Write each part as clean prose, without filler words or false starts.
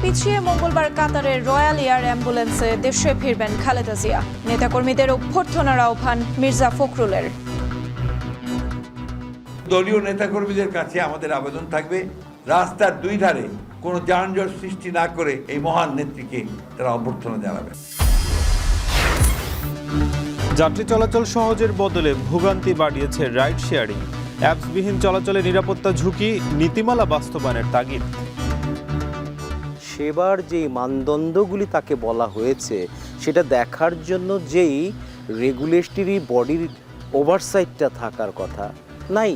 পিছিয়ে মঙ্গলবার কাতারের রয়্যাল এয়ার অ্যাম্বুলেন্সে দেশে ফিরবেন খালেদা জিয়া। নেতাকর্মীদের অভ্যর্থনার আহ্বান মির্জা ফখরুলের। দলীয় নেতাকর্মীদের কাছে আমাদের আবেদন থাকবে, রাস্তার দুই ধারে কোনো যানজট সৃষ্টি না করে এই মহান নেত্রীকে তারা অভ্যর্থনা জানাবেন। যাত্রী চলাচল সহজের বদলে ভোগান্তি বাড়িয়েছে রাইড শেয়ারিং। অ্যাপসবিহীন চলাচলে নিরাপত্তা ঝুঁকি, নীতিমালা বাস্তবায়নের তাগিদ। সেবার যে মানদণ্ডগুলি তাকে বলা হয়েছে সেটা দেখার জন্য যেই রেগুলেটরি বডির ওভারসাইটটা থাকার কথা নাই।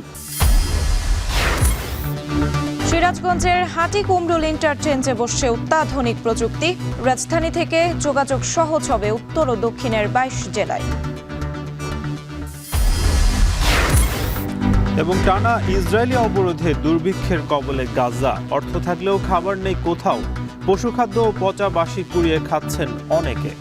সিরাজগঞ্জের হাটি কুমরুল ইন্টারচেঞ্জে বসছে অত্যাধুনিক প্রযুক্তি। রাজধানী থেকে যোগাযোগ সহজ হবে উত্তর ও দক্ষিণের 22 জেলায়। এবং টানা ইসরায়েলি অবরোধে দুর্ভিক্ষের কবলে গাজা। অর্থ থাকলেও খাবার নেই কোথাও। পশুখাদ্য ও পচা বাসি কুড়িয়ে খাচ্ছেন অনেকে।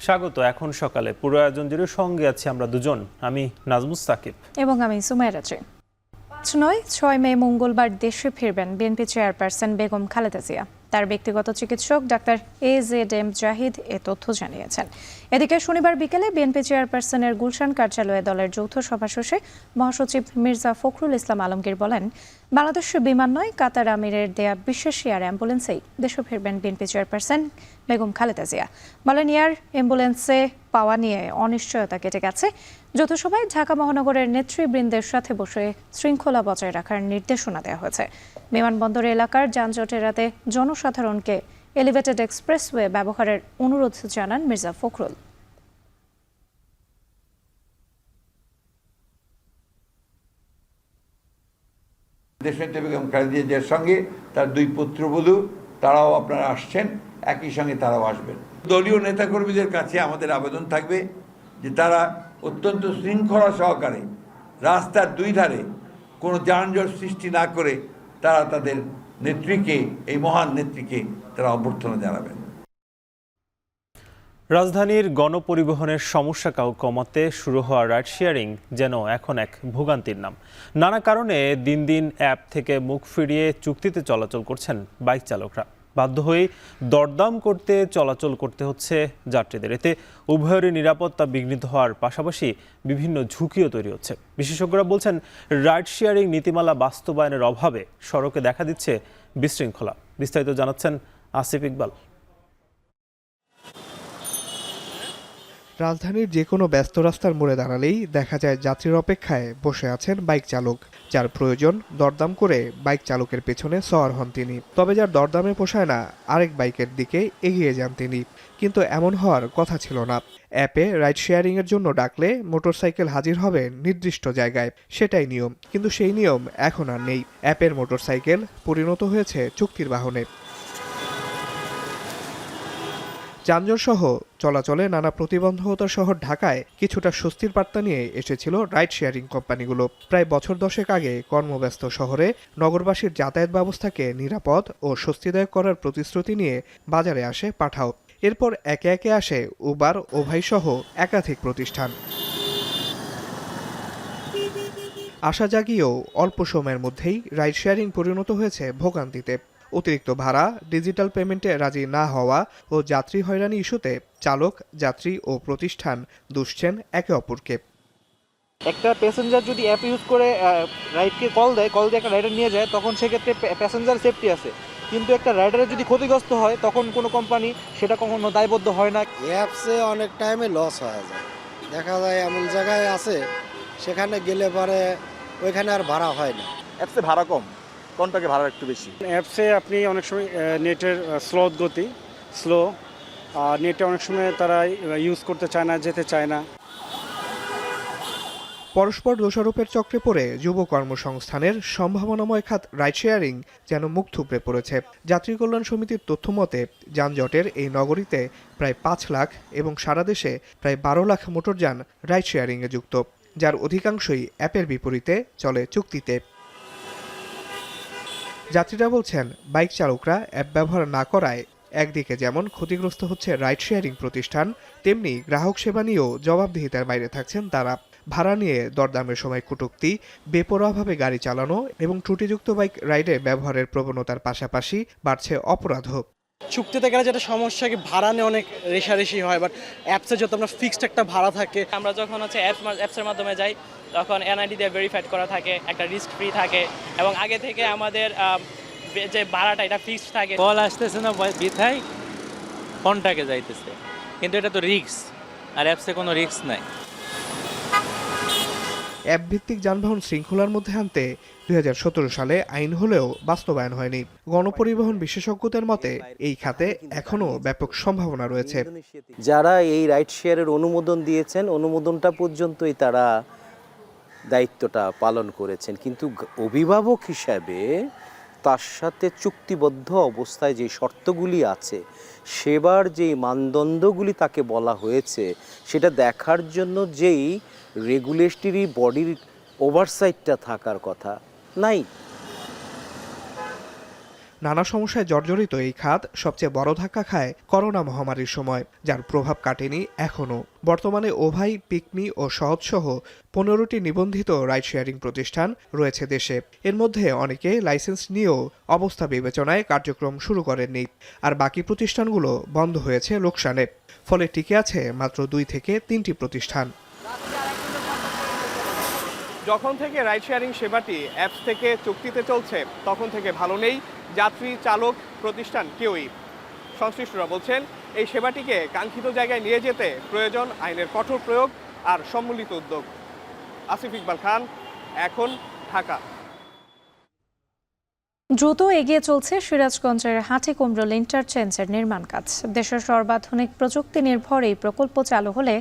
স্বাগত। এখন সকালে পুরো আয়োজন জুড়ে সঙ্গে আছি আমরা দুজন, আমি নাজমুস সাকিব এবং আমি সুমাইয়া রাজে। 6 মে মঙ্গলবার দেশে ফিরবেন বিএনপি চেয়ারপারসন বেগম খালেদা জিয়া। তার ব্যক্তিগত চিকিৎসক ডাক্তার AZM জাহিদ এ তথ্য জানিয়েছেন। এদিকে শনিবার বিকেলে বিএনপি চেয়ারপারসনের গুলশান কার্যালয়ে দলের যৌথ সভা শেষে মহাসচিব মির্জা ফখরুল ইসলাম আলমগীর বলেন, বাংলাদেশ বিমান নয়, কাতার আমিরের দেয়া বিশেষ এয়ার অ্যাম্বুলেন্সেই দেশে ফিরবেন বিএনপি চেয়ারপারসন বেগম খালেদা জিয়া। বলেন, এয়ার অ্যাম্বুলেন্সে পাওয়া নিয়ে অনিশ্চয়তা কেটে গেছে। যৌথ সভায় ঢাকা মহানগরের নেতৃবৃন্দের সাথে বসে শৃঙ্খলা বজায় রাখার নির্দেশনা দেওয়া হয়েছে। বিমানবন্দর এলাকার যানজট এড়াতে জনসাধারণকে এলিভেটেড এক্সপ্রেসওয়ে ব্যবহারের অনুরোধ জানান মির্জা ফখরুল। দেশনেত্রী বেগম খালেদা জিয়ার সঙ্গে তার 2 পুত্রবধূ তারাও আপনারা আসছেন, একই সঙ্গে তারাও আসবেন। দলীয় নেতাকর্মীদের কাছে আমাদের আবেদন থাকবে যে তারা অত্যন্ত শৃঙ্খলা সহকারে রাস্তার 2 ধারে কোনো যানজট সৃষ্টি না করে তারা তাদের নেত্রীকে, এই মহান নেত্রীকে তারা অভ্যর্থনা জানাবেন। রাজধানীর গণপরিবহনের সমস্যা কমাতে শুরু হওয়া রাইড শেয়ারিং যেন এখন এক ভোগান্তির নাম। নানা কারণে দিন দিন অ্যাপ থেকে মুখ ফিরিয়ে চুক্তিতে চলাচল করছেন বাইক চালকরা। বাধ্য হয়ে দরদাম করতে চলাচল করতে হচ্ছে যাত্রীদের। এতে উভয়েরই নিরাপত্তা বিঘ্নিত হওয়ার পাশাপাশি বিভিন্ন ঝুঁকিও তৈরি হচ্ছে। বিশেষজ্ঞরা বলছেন, রাইড শেয়ারিং নীতিমালা বাস্তবায়নের অভাবে সড়কে দেখা দিচ্ছে বিশৃঙ্খলা। বিস্তারিত জানাচ্ছেন আসিফ ইকবাল। রাজধানীর যে কোনো ব্যস্ত রাস্তার মোড়ে দাঁড়ালেই দেখা যায় যাত্রীর অপেক্ষায় বসে আছেন বাইক চালক। যার প্রয়োজন দরদাম করে বাইক চালকের পেছনে সওয়ার হন তিনি। তবে যার দরদামে পোষায় না, আরেক বাইকের দিকে এগিয়ে যান তিনি। কিন্তু এমন হওয়ার কথা ছিল না। অ্যাপে রাইড শেয়ারিংয়ের জন্য ডাকলে মোটরসাইকেল হাজির হবে নির্দিষ্ট জায়গায়, সেটাই নিয়ম। কিন্তু সেই নিয়ম এখন আর নেই। অ্যাপের মোটরসাইকেল পরিণত হয়েছে চুক্তির বাহনে। যানজট সহ চলাচলে নানা প্রতিবন্ধকতার শহর ঢাকায় কিছুটা স্বস্তির বার্তা নিয়ে এসেছিল রাইড শেয়ারিং কোম্পানিগুলো। প্রায় বছর 10 আগে কর্মব্যস্ত শহরে নগরবাসীর যাতায়াত ব্যবস্থাকে নিরাপদ ও স্বস্তিদায়ক করার প্রতিশ্রুতি নিয়ে বাজারে আসে পাঠাও। এরপর একে একে আসে উবার ও ভাই সহ একাধিক প্রতিষ্ঠান। আশা জাগিয়েও অল্প সময়ের মধ্যেই রাইড শেয়ারিং পরিণত হয়েছে ভোগান্তিতে। অতিরিক্ত ভাড়া, ডিজিটাল পেমেন্টে রাজি না হওয়া ও যাত্রী হয়রানি ইস্যুতে চালক, যাত্রী ও প্রতিষ্ঠান দুষছেন একে অপরকে। একটা প্যাসেঞ্জার যদি অ্যাপ ইউজ করে রাইডকে কল দিয়ে একটা রাইডার নিয়ে যায়, তখন সেক্ষেত্রে প্যাসেঞ্জার সেফটি আছে। কিন্তু একটা রাইডারের যদি ক্ষতিগ্রস্ত হয়, তখন কোনো কোম্পানি সেটা কখনো দায়বদ্ধ হয় না। অ্যাপসে অনেক টাইমে লস হয়ে যায়। দেখা যায় এমন জায়গায় আছে, সেখানে গেলে পরে ওইখানে আর ভাড়া হয় না। অ্যাপসে ভাড়া কম, কোনটাকে ভাড়া একটু বেশি। অ্যাপসে আপনি অনেক সময় নেটের স্লো আর নেটে অনেক সময় তারা ইউজ করতে চায় না, যেতে চায় না। পরস্পর দোষারোপের চক্রে পড়ে যুব কর্মসংস্থানের সম্ভাবনাময় খাত রাইড শেয়ারিং যেন মুখ থুবড়ে পড়েছে। যাত্রী কল্যাণ সমিতির তথ্য মতে যানজটের এই নগরীতে প্রায় 5 লাখ এবং সারা দেশে প্রায় 12 লাখ মোটরযান রাইড শেয়ারিংয়ে যুক্ত, যার অধিকাংশই অ্যাপের বিপরীতে চলে চুক্তিতে। যাত্রীরা বলছেন বাইক চালকরা অ্যাপ ব্যবহার না করায় একদিকে যেমন ক্ষতিগ্রস্ত হচ্ছে রাইড শেয়ারিং প্রতিষ্ঠান, তেমনি গ্রাহক সেবা নিয়েও জবাবদিহিতার বাইরে থাকছেন তারা। ভাড়া নিয়ে দরদামের সময় কটূক্তি, বেপরোয়াভাবে গাড়ি চালানো এবং ত্রুটিযুক্ত বাইক রাইডে ব্যবহারের প্রবণতার পাশাপাশি বাড়ছে অপরাধও। চুক্তিতে গেলে যেটা সমস্যা কি ভাড়া নিয়ে অনেক রেশারেশি হয়, বাট অ্যাপসে যত আপনার ফিক্সড একটা ভাড়া থাকে। আমরা যখন অ্যাপসের মাধ্যমে যাই তখন এনআইডি দিয়ে ভেরিফাইড করা থাকে, একটা রিস্ক ফ্রি থাকে এবং আগে থেকে আমাদের যে ভাড়াটা এটা ফিক্সড থাকে। কল আসতেছে না বিথাই কন্টাকে যাইতেছে, কিন্তু এটা তো রিস্ক, আর অ্যাপসে কোনো রিস্ক নাই। অ্যাপ ভিত্তিক যানবাহন শৃঙ্খলার মধ্যে আনতে 2017 সালে আইন হলেও বাস্তবায়ন হয়নি। গণপরিবহন বিশেষজ্ঞদের মতে এই খাতে এখনও ব্যাপক সম্ভাবনা রয়েছে। যারা এই রাইড শেয়ারের অনুমোদন দিয়েছেন, অনুমোদনটা পর্যন্তই তারা দায়িত্বটা পালন করেছেন, কিন্তু অভিভাবক হিসাবে তার সাথে চুক্তিবদ্ধ অবস্থায় যে শর্তগুলি আছে, সেবার যে মানদণ্ডগুলি তাকে বলা হয়েছে, সেটা দেখার জন্য যেই রেগুলেটরি বডির ওভারসাইটটা থাকার কথা নাই। নানা সমস্যায় জর্জরিত এই খাত সবচেয়ে বড় ধাক্কা খায় করোনা মহামারীর সময়, যার প্রভাব কাটেনি এখনও। বর্তমানে ওভাই, পিকমি ও সহজসহ 15টি নিবন্ধিত রাইড শেয়ারিং প্রতিষ্ঠান রয়েছে দেশে। এর মধ্যে অনেকে লাইসেন্স নিয়েও অবস্থা বিবেচনায় কার্যক্রম শুরু করেননি, আর বাকি প্রতিষ্ঠানগুলো বন্ধ হয়েছে লোকসানে। ফলে টিকে আছে মাত্র 2 থেকে 3টি প্রতিষ্ঠান। যখন থেকে রাইড শেয়ারিং সেবাটি অ্যাপস থেকে চুক্তিতে চলছে, তখন থেকে ভালো নেই যাত্রী, চালক, প্রতিষ্ঠান কেউই। সংশ্লিষ্টরা বলছেন এই সেবাটিকে কাঙ্ক্ষিত জায়গায় নিয়ে যেতে প্রয়োজন আইনের কঠোর প্রয়োগ আর সম্মিলিত উদ্যোগ। আসিফ ইকবাল খান, এখন, ঢাকা। দ্রুত এগিয়ে চলছে সিরাজগঞ্জের হাটিকুমরুল ইন্টারচেঞ্জের নির্মাণ কাজ। দেশের সর্বাধুনিক প্রযুক্তি নির্ভর এই প্রকল্প চালু হলে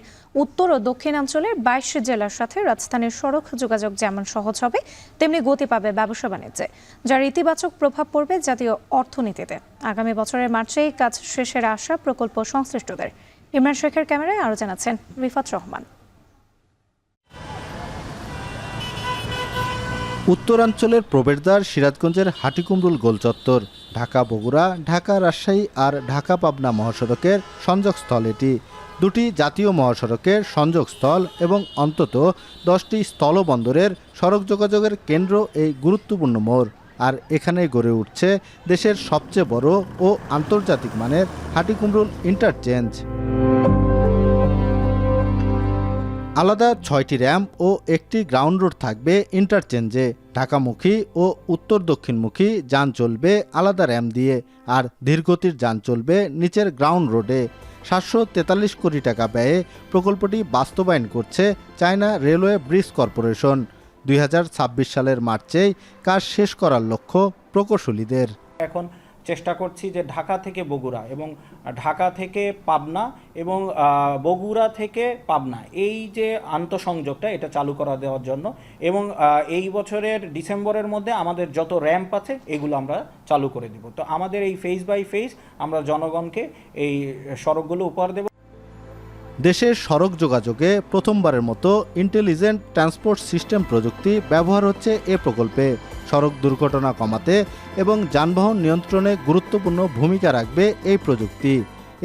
উত্তর ও দক্ষিণাঞ্চলের 22 জেলার সাথে রাজধানীর সড়ক যোগাযোগ যেমন সহজ হবে, তেমনি গতি পাবে ব্যবসা বাণিজ্যে, যার ইতিবাচক প্রভাব পড়বে জাতীয় অর্থনীতিতে। আগামী বছরের মার্চেই কাজ শেষের আশা প্রকল্প সংশ্লিষ্টদের। ইমরান শেখের ক্যামেরায় আরও জানাচ্ছেন রিফাত রহমান। উত্তরাঞ্চলের প্রবেশদ্বার সিরাজগঞ্জের হাটিকুমরুল গোলচত্বর। ঢাকা বগুড়া, ঢাকা রাজশাহী আর ঢাকা পাবনা মহাসড়কের সংযোগস্থল এটি। 2টি জাতীয় মহাসড়কের সংযোগস্থল এবং অন্তত 10টি স্থলবন্দরের সড়ক যোগাযোগের কেন্দ্র এই গুরুত্বপূর্ণ মোড়। আর এখানেই গড়ে উঠছে দেশের সবচেয়ে বড় ও আন্তর্জাতিক মানের হাটিকুমরুল ইন্টারচেঞ্জ। আলাদা 6টি র্যাম্প ও একটি গ্রাউন্ড রোড থাকবে ইন্টারচেঞ্জে। ঢাকামুখী ও উত্তর দক্ষিণমুখী যান চলবে আলাদা র্যাম্প দিয়ে, আর ধীরগতির যান চলবে নিচের গ্রাউন্ড রোডে। 743 কোটি টাকা ব্যয়ে প্রকল্পটি বাস্তবায়ন করছে চায়না রেলওয়ে ব্রিজ কর্পোরেশন। 2026 সালের মার্চেই কাজ শেষ করার লক্ষ্য প্রকৌশলীদের। এখন চেষ্টা করছি যে ঢাকা থেকে বগুড়া এবং ঢাকা থেকে পাবনা এবং বগুড়া থেকে পাবনা এই যে আন্তঃসংযোগটা এটা চালু করা দেওয়ার জন্য, এবং এই বছরের ডিসেম্বরের মধ্যে আমাদের যত র্যাম্প আছে এগুলো আমরা চালু করে দেব। তো আমাদের এই ফেজ বাই ফেজ আমরা জনগণকে এই সড়কগুলো উপহার দেব। দেশের সড়ক যোগাযোগে প্রথমবারের মতো ইন্টেলিজেন্ট ট্রান্সপোর্ট সিস্টেম প্রযুক্তি ব্যবহার হচ্ছে এ প্রকল্পে। সড়ক দুর্ঘটনা কমাতে এবং যানবাহন নিয়ন্ত্রণে গুরুত্বপূর্ণ ভূমিকা রাখবে এই প্রযুক্তি।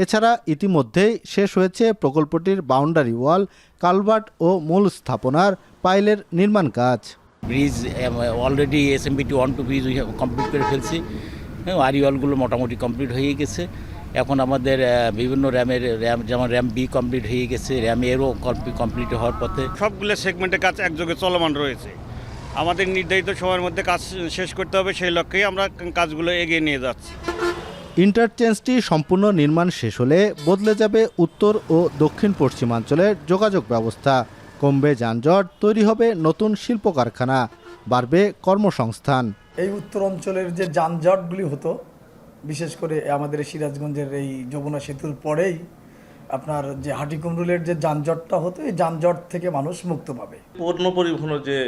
এছাড়া ইতিমধ্যেই শেষ হয়েছে প্রকল্পটির বাউন্ডারি ওয়াল, কালভার্ট ও মূল স্থাপনার পাইলের নির্মাণ কাজ। Bridge already SMBT 1 2 bridge complete করে ফেলছি। আরি ওয়ালগুলো মোটামুটি কমপ্লিট হয়ে গেছে। এখন আমাদের বিভিন্ন র্যাম যেমন র্যাম বি কমপ্লিট হয়ে গেছে, র্যাম এরও কমপ্লিট হওয়ার পথে। সবগুলো সেগমেন্টে কাজ একযোগে চলমান রয়েছে। আমাদের নির্ধারিত সময়ের মধ্যে কাজ শেষ করতে হবে, সেই লক্ষ্যেই আমরা কাজগুলো এগিয়ে নিয়ে যাচ্ছি। ইন্টারচেঞ্জটি সম্পূর্ণ নির্মাণ শেষ হলে বদলে যাবে উত্তর ও দক্ষিণ পশ্চিমাঞ্চলের যোগাযোগ ব্যবস্থা। কমবে যানজট, তৈরি হবে নতুন শিল্প কারখানা, বাড়বে কর্মসংস্থান। এই উত্তর অঞ্চলের যে যানজটগুলি হতো, বিশেষ করে আমাদের সিরাজগঞ্জের এই যমুনা সেতুর পরেই আপনার যে হাটিকুমরুলের যে যানজটটা হতো, এই যানজট থেকে মানুষ মুক্ত পাবে। পণ্য পরিবহনের যে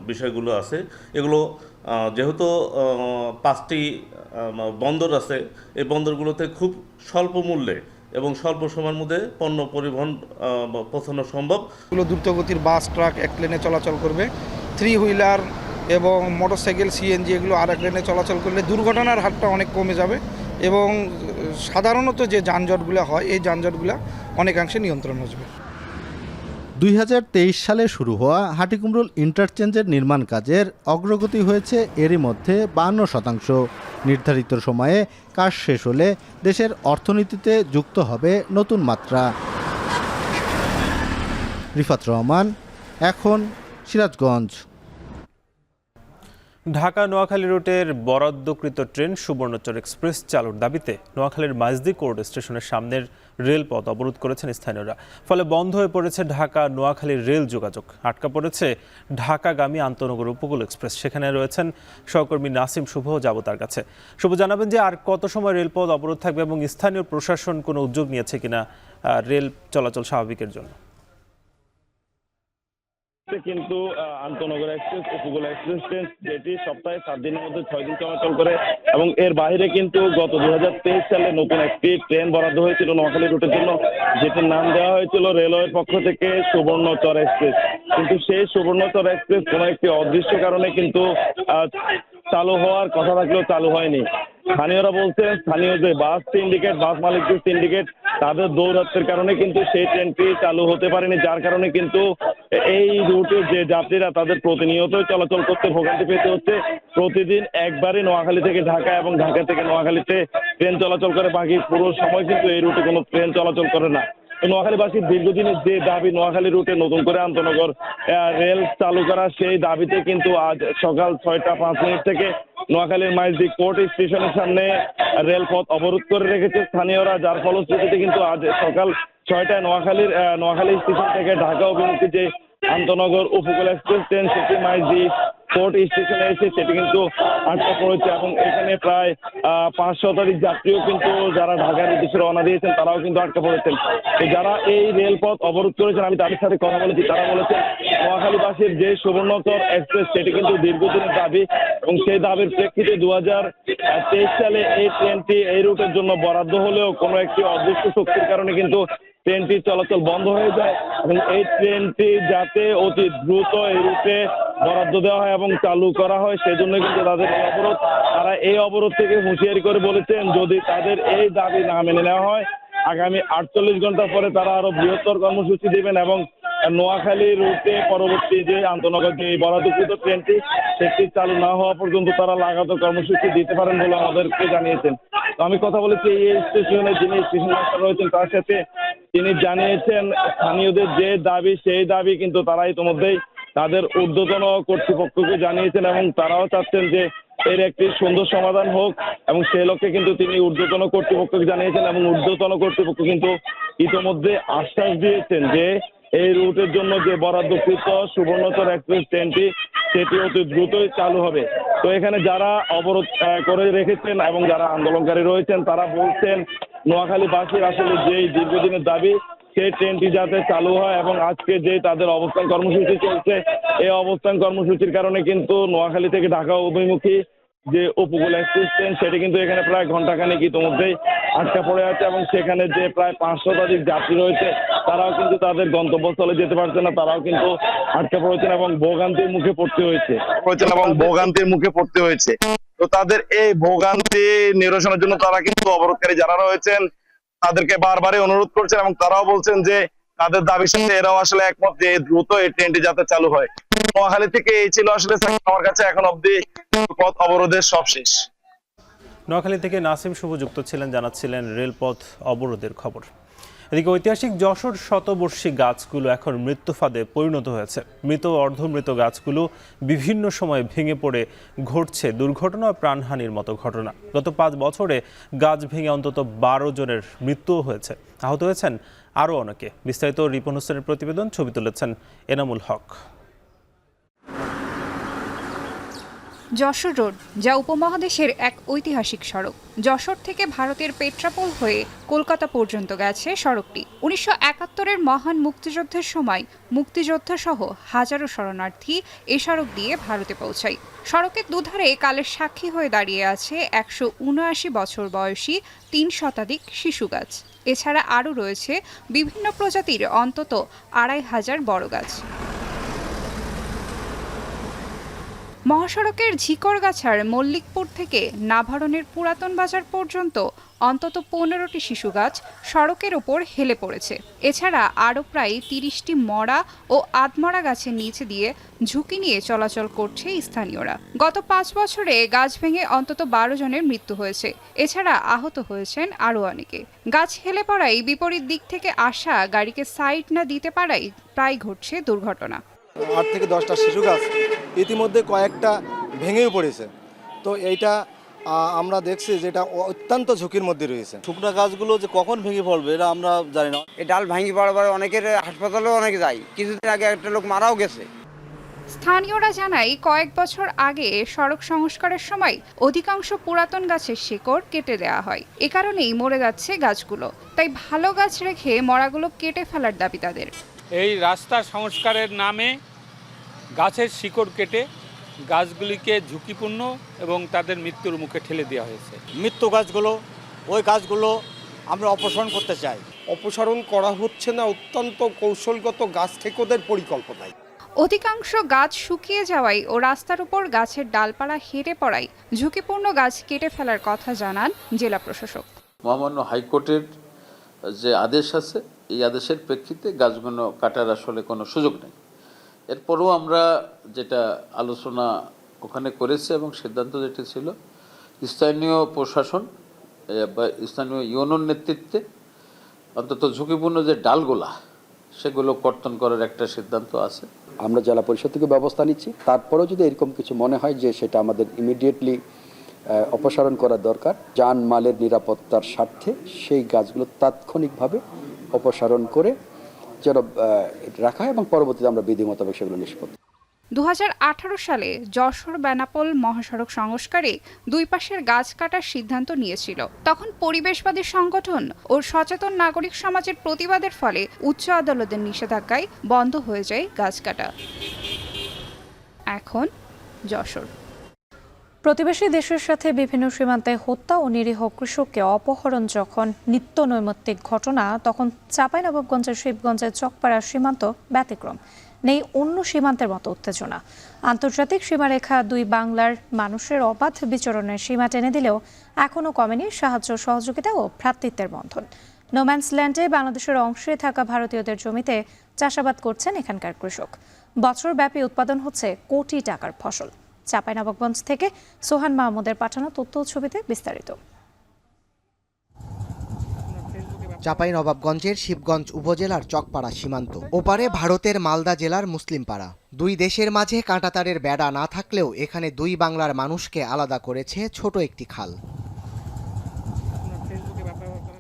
বিষয়গুলো আছে, এগুলো যেহেতু 5টি বন্দর আছে, এই বন্দরগুলোতে খুব স্বল্প মূল্যে এবং স্বল্প সময়ের মধ্যে পণ্য পরিবহন পৌঁছানো সম্ভব। দ্রুতগতির বাস, ট্রাক এক লেনে চলাচল করবে। 3 হুইলার এবং মোটরসাইকেল সিএনজি এগুলো আর এক লেনে চলাচল করলে দুর্ঘটনার হারটা অনেক কমে যাবে এবং সাধারণত যে যানজটগুলো হয় এই যানজটগুলো অনেকাংশে নিয়ন্ত্রণ আসবে। 2023 সালে শুরু হওয়া হাটিকুমরুল ইন্টারচেঞ্জের নির্মাণ কাজের অগ্রগতি হয়েছে এরই মধ্যে 52%। নির্ধারিত সময়ে কাজ শেষ হলে দেশের অর্থনীতিতে যুক্ত হবে নতুন মাত্রা। রিফাত রহমান, এখন সিরাজগঞ্জ। ঢাকা নোয়াখালী রুটের বরাদ্দকৃত ট্রেন সুবর্ণচর এক্সপ্রেস চালুর দাবিতে নোয়াখালীর মাইজদি কোর্ট স্টেশনের সামনের রেলপথ অবরোধ করেছেন স্থানীয়রা। ফলে বন্ধ হয়ে পড়েছে ঢাকা নোয়াখালীর রেল যোগাযোগ। আটকা পড়েছে ঢাকাগামী আন্তনগর উপকূল এক্সপ্রেস। সেখানে রয়েছেন সহকর্মী নাসিম শুভ, যাব তার কাছে। শুভ, জানাবেন যে আর কত সময় রেলপথ অবরোধ থাকবে এবং স্থানীয় প্রশাসন কোনো উদ্যোগ নিয়েছে কিনা রেল চলাচল স্বাভাবিকের জন্য? কিন্তু আন্তনগর এক্সপ্রেস, উপকূল এক্সপ্রেস ট্রেন যেটি সপ্তাহে 7 দিনের মধ্যে 6 দিন চলাচল করে এবং এর বাইরে কিন্তু গত 2023 সালে নতুন একটি ট্রেন বরাদ্দ হয়েছিল নোয়াখালী রুটের জন্য, যেটির নাম দেওয়া হয়েছিল রেলওয়ের পক্ষ থেকে সুবর্ণচর এক্সপ্রেস। কিন্তু সেই সুবর্ণচর এক্সপ্রেস কোনো একটি অদৃশ্য কারণে কিন্তু চালু হওয়ার কথা থাকলেও চালু হয়নি। স্থানীয়রা বলছেন স্থানীয় যে বাস সিন্ডিকেট, বাস মালিকদের সিন্ডিকেট, তাদের দৌরাত্মের কারণে কিন্তু সেই ট্রেনটি চালু হতে পারেনি, যার কারণে কিন্তু এই রুটে যে যাত্রীরা তাদের প্রতিনিয়ত চলাচল করতে ভোগান্তি পেতে হচ্ছে। প্রতিদিন একবারই নোয়াখালী থেকে ঢাকা এবং ঢাকা থেকে নোয়াখালীতে ট্রেন চলাচল করে, বাকি পুরো সময় কিন্তু এই রুটে কোনো ট্রেন চলাচল করে না। নোয়াখালীবাসীর দীর্ঘদিনের যে দাবি নোয়াখালী রুটে নতুন করে আন্তনগর রেল চালু করা, সেই দাবিতে কিন্তু আজ সকাল 6টা 5 মিনিট থেকে নোয়াখালীর মাইজদি কোর্ট স্টেশনের সামনে রেলপথ অবরোধ করে রেখেছে স্থানীয়রা, যার ফলশ্রুতিতে কিন্তু আজ সকাল 6টায় নোয়াখালী স্টেশন থেকে ঢাকা অভিমুখী যে আন্তনগর উপকূল এক্সপ্রেস ট্রেন সেটি মাইজদি কোর্ট স্টেশনে এসে সেটি কিন্তু আটকা পড়েছে এবং এখানে প্রায় 5 শতাধিক যাত্রীও কিন্তু যারা ঢাকার উদ্দেশ্যে রওনা দিয়েছেন তারাও কিন্তু আটকা পড়েছেন। যারা এই রেলপথ অবরোধ করেছেন আমি তাদের সাথে কথা বলেছি, তারা বলেছেন নোয়াখালীবাসীর যে সুবর্ণচর এক্সপ্রেস সেটি কিন্তু দীর্ঘদিনের দাবি এবং সেই দাবির প্রেক্ষিতে 2023 সালে এই ট্রেনটি এই রুটের জন্য বরাদ্দ হলেও কোনো একটি অদৃশ্য শক্তির কারণে কিন্তু ট্রেনটি চলাচল বন্ধ হয়ে যায় এবং এই ট্রেনটি যাতে অতি দ্রুত এই রুটে বরাদ্দ দেওয়া হয় এবং চালু করা হয় সেজন্য কিন্তু তাদের এই অবরোধ। তারা এই অবরোধ থেকে হুঁশিয়ারি করে বলেছেন যদি তাদের এই দাবি না মেনে নেওয়া হয় আগামী 48 ঘন্টা পরে তারা আরো বৃহত্তর কর্মসূচি দেবেন এবং নোয়াখালী রুটে পরবর্তী যে আন্তনগর যে বরাদ্দকৃত ট্রেনটি সেটি চালু না হওয়া পর্যন্ত তারা লাগাতার কর্মসূচি দিতে পারেন বলে আমাদেরকে জানিয়েছেন। তো আমি কথা বলেছি এই স্টেশনে যিনি স্টেশন মাস্টার রয়েছেন তার সাথে, তিনি জানিয়েছেন স্থানীয়দের যে দাবি সেই দাবি কিন্তু তারা ইতিমধ্যেই তাদের ঊর্ধ্বতন কর্তৃপক্ষকে জানিয়েছেন এবং তারাও চাচ্ছেন যে এর একটি সুন্দর সমাধান হোক এবং সেই লক্ষ্যে কিন্তু তিনি ঊর্ধ্বতন কর্তৃপক্ষকে জানিয়েছেন এবং ঊর্ধ্বতন কর্তৃপক্ষ কিন্তু ইতিমধ্যে আশ্বাস দিয়েছেন যে এই রুটের জন্য যে বরাদ্দকৃত সুবর্ণচর এক্সপ্রেস ট্রেনটি সেটি অতি দ্রুতই চালু হবে। তো এখানে যারা অবরোধ করে রেখেছেন এবং যারা আন্দোলনকারী রয়েছেন তারা বলছেন নোয়াখালীবাসীর আসলে যেই দীর্ঘদিনের দাবি সেই ট্রেনটি যাতে চালু হয় এবং আজকে যে তাদের অবস্থান কর্মসূচি চলছে এই অবস্থান কর্মসূচির কারণে কিন্তু নোয়াখালী থেকে ঢাকা অভিমুখী যে উপকূল এক্সপ্রেস ট্রেন সেটি কিন্তু এখানে প্রায় ঘন্টাখানেক ইতিমধ্যেই আটকা পড়ে আছে এবং সেখানে যে প্রায় 5 শতাধিক যাত্রী রয়েছে তারাও কিন্তু তাদের গন্তব্যস্থলে যেতে পারছে না, তারাও কিন্তু আটকা পড়েছেন এবং ভোগান্তির মুখে পড়তে হয়েছে। তো তাদের এই ভোগান্তি নিরসনের জন্য তারা কিন্তু অবরোধকারী যারা রয়েছেন তাদেরকে বারবারই অনুরোধ করছেন এবং তারাও বলছেন যে তাদের দাবির সাথে এরাও আসলে একমত যে দ্রুত এই ট্রেনটি যাতে চালু হয়। নোয়াখালী থেকে এই ছিল আসলে আমার কাছে এখন অবধি পথ অবরোধের সব শেষ। নোয়াখালী থেকে নাসিম শুভ যুক্ত ছিলেন, জানাচ্ছিলেন রেলপথ অবরোধের খবর। এদিকে ঐতিহাসিক যশোর শতবর্ষী গাছগুলো এখন মৃত্যু ফাঁদে পরিণত হয়েছে। মৃত অর্ধমৃত গাছগুলো বিভিন্ন সময় ভেঙে পড়ে ঘটছে দুর্ঘটনা ও প্রাণহানির মতো ঘটনা। গত 5 বছরে গাছ ভেঙে অন্তত 12 জনের মৃত্যুও হয়েছে, আহত হয়েছেন আরও অনেকে। বিস্তারিত রিপন হোসেনের প্রতিবেদন, ছবি তুলেছেন এনামুল হক। যশোর রোড, যা উপমহাদেশের এক ঐতিহাসিক সড়ক। যশোর থেকে ভারতের পেট্রাপোল হয়ে কলকাতা পর্যন্ত গেছে সড়কটি। 1971-এর মহান মুক্তিযুদ্ধের সময় মুক্তিযোদ্ধা সহ হাজারো শরণার্থী এ সড়ক দিয়ে ভারতে পৌঁছায়। সড়কের দুধারে কালের সাক্ষী হয়ে দাঁড়িয়ে আছে 179 বছর বয়সী 3 শতাধিক শিশু গাছ। এছাড়া আরও রয়েছে বিভিন্ন প্রজাতির অন্তত 2500 বড় গাছ। মহাসড়কের ঝিকরগাছার মল্লিকপুর থেকে নাভারণের পুরাতন বাজার পর্যন্ত অন্তত 15টি শিশু গাছ সড়কের ওপর হেলে পড়েছে। এছাড়া আরও প্রায় 30টি মরা ও আধমরা গাছের নিচে দিয়ে ঝুঁকি নিয়ে চলাচল করছে স্থানীয়রা। গত 5 বছরে গাছ ভেঙে অন্তত 12 জনের মৃত্যু হয়েছে। এছাড়া আহত হয়েছেন আরও অনেকে। গাছ হেলে পড়ায় বিপরীত দিক থেকে আসা গাড়িকে সাইড না দিতে পারায় প্রায় ঘটছে দুর্ঘটনা। 8 থেকে 10টা শিশু গাছ ইতিমধ্যে কয়েকটা ভেঙেও পড়েছে। তো এইটা আমরা দেখছি যেটা অত্যন্ত ঝুঁকির মধ্যে রয়েছে। শুকনো গাছগুলো যে কখন ভেঙে পড়বে এটা আমরা জানি না। এই ডাল ভেঙে পড়ার পরে অনেকের হাসপাতালেও অনেকে যায়। কিছুদিন আগে একটা লোক মারাও গেছে। স্থানীয়রা জানায় কয়েক বছর আগে সড়ক সংস্কারের সময় অধিকাংশ পুরাতন গাছের শিকড় কেটে দেওয়া হয়। এ কারণেই মরে যাচ্ছে গাছগুলো। তাই ভালো গাছ রেখে মরাগুলো কেটে ফেলার দাবি তাদের। এই রাস্তা সংস্কারের নামে গাছের শিকড় কেটে গাছগুলিকে ঝুঁকিপূর্ণ এবং তাদের মৃত্যুর মুখে ঠেলে দেওয়া হয়েছে। মৃত্যু গাছগুলো ওই গাছগুলো আমরা অপসারণ করতে চাই। অপসারণ করা হচ্ছে না, অত্যন্ত কৌশলগত গাছ থেকে ওদের পরিকল্পনায়। অধিকাংশ গাছ শুকিয়ে যাওয়ায় ও রাস্তার উপর গাছের ডালপালা হেঁটে পড়ায় ঝুঁকিপূর্ণ গাছ কেটে ফেলার কথা জানান জেলা প্রশাসক। মহামান্য হাইকোর্টের যে আদেশ আছে, এই আদেশের প্রেক্ষিতে গাছগুলো কাটার আসলে কোনো সুযোগ নেই। এরপরও আমরা যেটা আলোচনা ওখানে করেছি এবং সিদ্ধান্ত যেটা ছিল, স্থানীয় প্রশাসন বা স্থানীয় ইউনিয়ন নেতৃত্বে অন্তত ঝুঁকিপূর্ণ যে ডালগুলা সেগুলো কর্তন করার একটা সিদ্ধান্ত আছে। আমরা জেলা পরিষদ থেকে ব্যবস্থা নিচ্ছি। তারপরেও যদি এরকম কিছু মনে হয় যে সেটা আমাদের ইমিডিয়েটলি অপসারণ করা দরকার, যান মালের নিরাপত্তার স্বার্থে সেই গাছগুলো তাৎক্ষণিকভাবে অপসারণ করে যেন রাখা এবং পরবর্তীতে আমরা বিধি মোতাবেক সেগুলো নিষ্পত্তি। 2018 সালে যশোর বেনাপোল মহাসড়ক সংস্কারে দুই পাশের গাছ কাটার সিদ্ধান্ত নিয়েছিল। তখন পরিবেশবাদী সংগঠন ও সচেতন নাগরিক সমাজের প্রতিবাদের ফলে উচ্চ আদালতের নিষেধাজ্ঞায় বন্ধ হয়ে যায় গাছ কাটা। এখন যশোর। প্রতিবেশী দেশের সাথে বিভিন্ন সীমান্তে হত্যা ও নিরীহ কৃষককে অপহরণ যখন নিত্য নৈমিত্তিক ঘটনা, তখন চাঁপাইনবাবগঞ্জের শিবগঞ্জের চকপাড়া সীমান্ত ব্যতিক্রম। নেই অন্য সীমান্তের মতো উত্তেজনা। আন্তর্জাতিক সীমারেখা দুই বাংলার মানুষের অবাধ বিচরণের সীমা টেনে দিলেও এখনও কমেনি সাহায্য সহযোগিতা ও ভ্রাতৃত্বের বন্ধন। নোম্যান্সল্যান্ডে বাংলাদেশের অংশে থাকা ভারতীয়দের জমিতে চাষাবাদ করছেন এখানকার কৃষক। বছরব্যাপী উৎপাদন হচ্ছে কোটি টাকার ফসল। চাঁপাইনবাবগঞ্জ থেকে সোহান মাহমুদের পাঠানো তথ্য ছবিতে বিস্তারিত। চাঁপাইনবাবগঞ্জের শিবগঞ্জ উপজেলার চকপাড়া সীমান্ত, ওপারে ভারতের মালদা জেলার মুসলিমপাড়া। দুই দেশের মাঝে কাঁটাতারের বেড়া না থাকলেও এখানে দুই বাংলার মানুষকে আলাদা করেছে ছোট একটি খাল।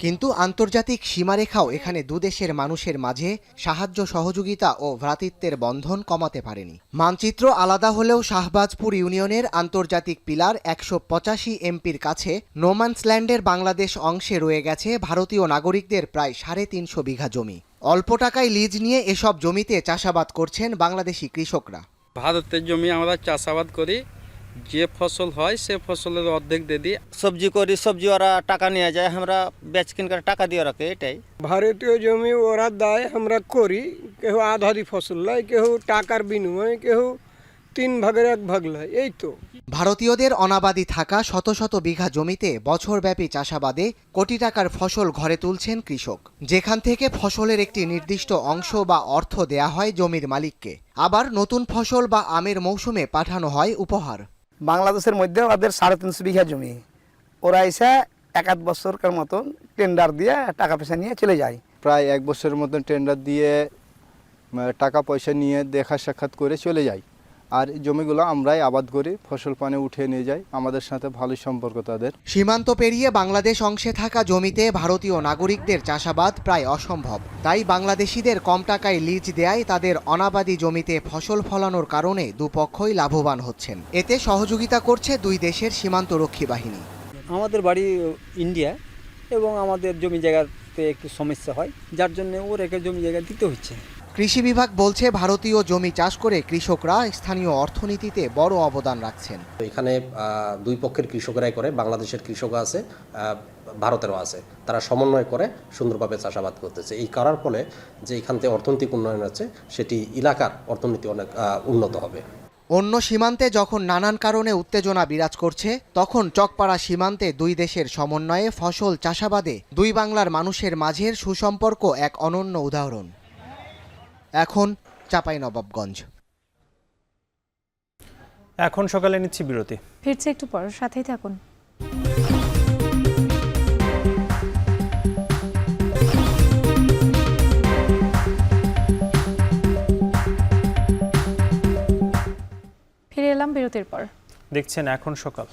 কিন্তু আন্তর্জাতিক সীমারেখাও এখানে দুদেশের মানুষের মাঝে সাহায্য সহযোগিতা ও ভ্রাতৃত্বের বন্ধন কমাতে পারেনি। মানচিত্র আলাদা হলেও শাহবাজপুর ইউনিয়নের আন্তর্জাতিক পিলার 185 এমপির কাছে নোম্যান্সল্যান্ডের বাংলাদেশ অংশে রয়ে গেছে ভারতীয় নাগরিকদের প্রায় 350 বিঘা জমি। অল্প টাকায় লিজ নিয়ে এসব জমিতে চাষাবাদ করছেন বাংলাদেশি কৃষকরা। ভারতের জমি আমরা চাষাবাদ করি, যে ফসল হয় সে ফসলের অর্ধেক দিয়ে দিই। সবজি করি, সবজি ওরা টাকা নিয়ে যায়, আমরা বেচ কিনকার টাকা দিয়ে রাখে। এটাই ভারতীয় জমি ওরা দেয়, আমরা করি। কেউ আধারি ফসল লয়, কেউ টাকার বিনিময়ে, কেউ 3 ভাগের 1 ভাগ লয়। এই তো ভারতীয়দের অনাবাদি থাকা শত শত বিঘা জমিতে বছরব্যাপী চাষাবাদে কোটি টাকার ফসল ঘরে তুলছেন কৃষক। যেখান থেকে ফসলের একটি নির্দিষ্ট অংশ বা অর্থ দেয়া হয় জমির মালিককে, আবার নতুন ফসল বা আমের মৌসুমে পাঠানো হয় উপহার। বাংলাদেশের মধ্যে ওদের 350 বিঘা জমি, ওরা এসে 1-1 বছরকার মতন টেন্ডার দিয়ে টাকা পয়সা নিয়ে চলে যায়। প্রায় 1 বছরের মতন টেন্ডার দিয়ে টাকা পয়সা নিয়ে দেখা সাক্ষাৎ করে চলে যায়। আর জমিগুলো আমরাই আবাদ করি, ফসল পানে উঠিয়ে নিয়ে যাই। আমাদের সাথে ভালো সম্পর্ক তাদের। সীমান্ত পেরিয়ে বাংলাদেশ অংশে থাকা জমিতে ভারতীয় নাগরিকদের চাষাবাদ প্রায় অসম্ভব। তাই বাংলাদেশিদের কম টাকায় লিজ দেয় তাদের অনাবাদি জমিতে ফসল ফলানোর কারণে দুপক্ষই লাভবান হচ্ছেন। এতে সহযোগিতা করছে দুই দেশের সীমান্তরক্ষী বাহিনী। আমাদের বাড়ি ইন্ডিয়া এবং আমাদের জমি জায়গাতে একটু সমস্যা হয়, যার জন্য ওর একটা জমি জায়গা দিতে হচ্ছে। কৃষি বিভাগ বলছে ভারতীয় জমি চাষ করে কৃষকরা স্থানীয় অর্থনীতিতে বড় অবদান রাখছেন। এখানে দুই পক্ষের কৃষকরাই করে, বাংলাদেশের কৃষক আছে, ভারতেরও আছে। তারা সমন্বয় করে সুন্দরভাবে চাষাবাদ করতেছে। এই করার ফলে যে এখান থেকে অর্থনৈতিক উন্নয়ন হচ্ছে, সেটি এলাকার অর্থনীতি অনেক উন্নত হবে। অন্য সীমান্তে যখন নানান কারণে উত্তেজনা বিরাজ করছে, তখন চকপাড়া সীমান্তে দুই দেশের সমন্বয়ে ফসল চাষাবাদে দুই বাংলার মানুষের মাঝের সুসম্পর্ক এক অনন্য উদাহরণ। এখন চাঁপাইনবাবগঞ্জ। এখন সকালে নিচ্ছি বিরতি, ফিরছে একটু পর, সাথেই থাকুন। ফিরে এলাম বিরতির পর। দেখছেন এখন সকাল।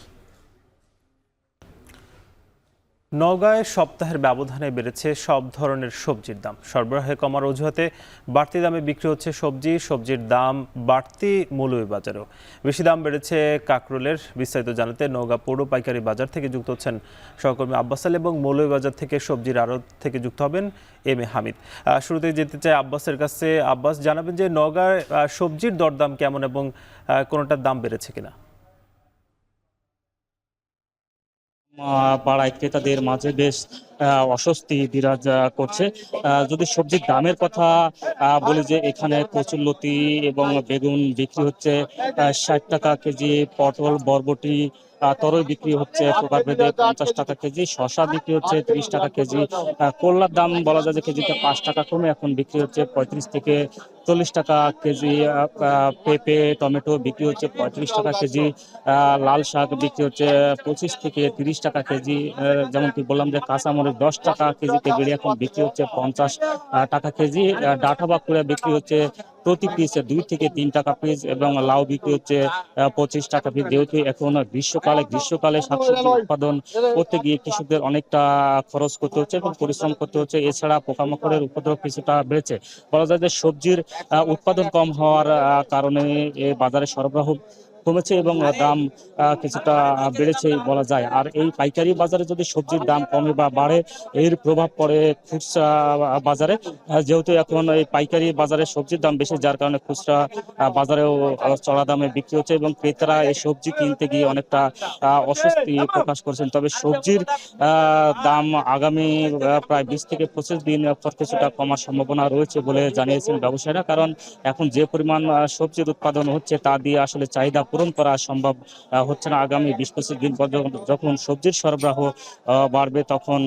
নওগাঁয় সপ্তাহের ব্যবধানে বেড়েছে সব ধরনের সবজির দাম। সরবরাহে কমার অজুহাতে বাড়তি দামে বিক্রি হচ্ছে সবজির দাম বাড়তি মৌলভীবাজারেও। বেশি দাম বেড়েছে কাকরোলের। বিস্তারিত জানাতে নওগাঁ পৌর পাইকারি বাজার থেকে যুক্ত হচ্ছেন সহকর্মী আব্বাস আলী এবং মৌলভীবাজার থেকে সবজির আড়ত থেকে যুক্ত হবেন এম এ হামিদ। শুরুতেই যেতে চাই আব্বাসের কাছে। আব্বাস, জানাবেন যে নওগাঁয় সবজির দরদাম কেমন এবং কোনোটার দাম বেড়েছে কিনা? পাড়ায় ক্রেতাদের মাঝে বেশ অস্বস্তি বিরাজ করছে। যদি সবজির দামের কথা বলি, যে এখানে কচুরলতি এবং বেগুন বিক্রি হচ্ছে 60 টাকা কেজি, পটল বরবটি তরই বিক্রি হচ্ছে প্রকারভেদে 50 টাকা কেজি, শশা বিক্রি হচ্ছে 30 টাকা কেজি, করলার দাম বলা যায় যে কেজিতে 5 টাকা কমে এখন বিক্রি হচ্ছে 35 থেকে 40 টাকা কেজি, পেঁপে টমেটো বিক্রি হচ্ছে 35 টাকা কেজি, লাল শাক বিক্রি হচ্ছে 25 থেকে 30 টাকা কেজি। যেমনটি বললাম যে কাঁচামরিচ 10 টাকা কেজিতে বেড়ে এখন বিক্রি হচ্ছে 50 টাকা কেজি, ডাঁটা বাঁকুড়া বিক্রি হচ্ছে প্রতি পিসে 2 থেকে 3 টাকা পিস এবং লাউ বিক্রি হচ্ছে 25 টাকা পিস। যেহেতু এখন গ্রীষ্মকালে শাকসবজি উৎপাদন করতে গিয়ে কৃষকদের অনেকটা খরচ করতে হচ্ছে এবং পরিশ্রম করতে হচ্ছে। এছাড়া পোকামাকড়ের উপদ্রব কিছুটা বেড়েছে। বলা যায় যে সবজির উৎপাদন কম হওয়ার কারণে বাজারে সরবরাহ কমেছে এবং দাম কিছুটা বেড়েছে বলা যায়। আর এই পাইকারি বাজারে যদি সবজির দাম কমে বা বাড়ে, এর প্রভাব পড়ে খুচরা বাজারে। যেহেতু এখন এই পাইকারি বাজারে সবজির দাম বেশি, যার কারণে খুচরা বাজারেও চড়া দামে বিক্রি হচ্ছে এবং ক্রেতারা এই সবজি কিনতে গিয়ে অনেকটা অস্বস্তি প্রকাশ করছেন। তবে সবজির দাম আগামী প্রায় 20 থেকে 25 দিন পর কিছুটা কমার সম্ভাবনা রয়েছে বলে জানিয়েছেন ব্যবসায়ীরা। কারণ এখন যে পরিমাণ সবজির উৎপাদন হচ্ছে তা দিয়ে আসলে চাহিদা পূরণ করা সম্ভব হচ্ছে না। আগামী 20-25 দিন পর যখন সবজির সরবরাহ বাড়বে, তখন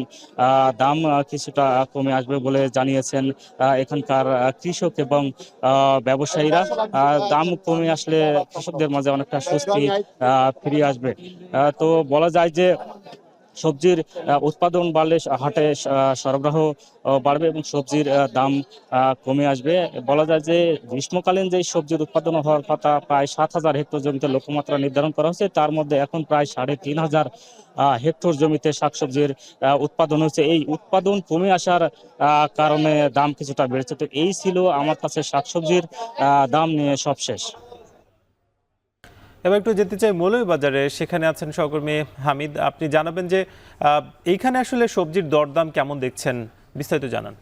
দাম কিছুটা কমে আসবে বলে জানিয়েছেন এখানকার কৃষক এবং ব্যবসায়ীরা। দাম কমে আসলে কৃষকদের মাঝে অনেকটা স্বস্তি ফিরে আসবে। তো বলা যায় যে সবজির উৎপাদন বাড়লে হাটে সরবরাহ বাড়বে এবং সবজির দাম কমে আসবে। বলা যায় যে গ্রীষ্মকালীন যে সবজির উৎপাদন হওয়ার কথা প্রায় 7,000 হেক্টর জমিতে লক্ষ্যমাত্রা নির্ধারণ করা হয়েছে, তার মধ্যে এখন প্রায় 3,500 হেক্টর জমিতে শাকসবজির উৎপাদন হচ্ছে। এই উৎপাদন কমে আসার কারণে দাম কিছুটা বেড়েছে। তো এই ছিল আমার কাছে শাকসবজির দাম নিয়ে সবশেষ। এবার একটু যেতে চাই মৌলভীবাজারে, সেখানে আছেন সহকর্মী হামিদ। আপনি জানাবেন যে এইখানে আসলে সবজির দরদাম কেমন দেখছেন, বিস্তারিত জানান।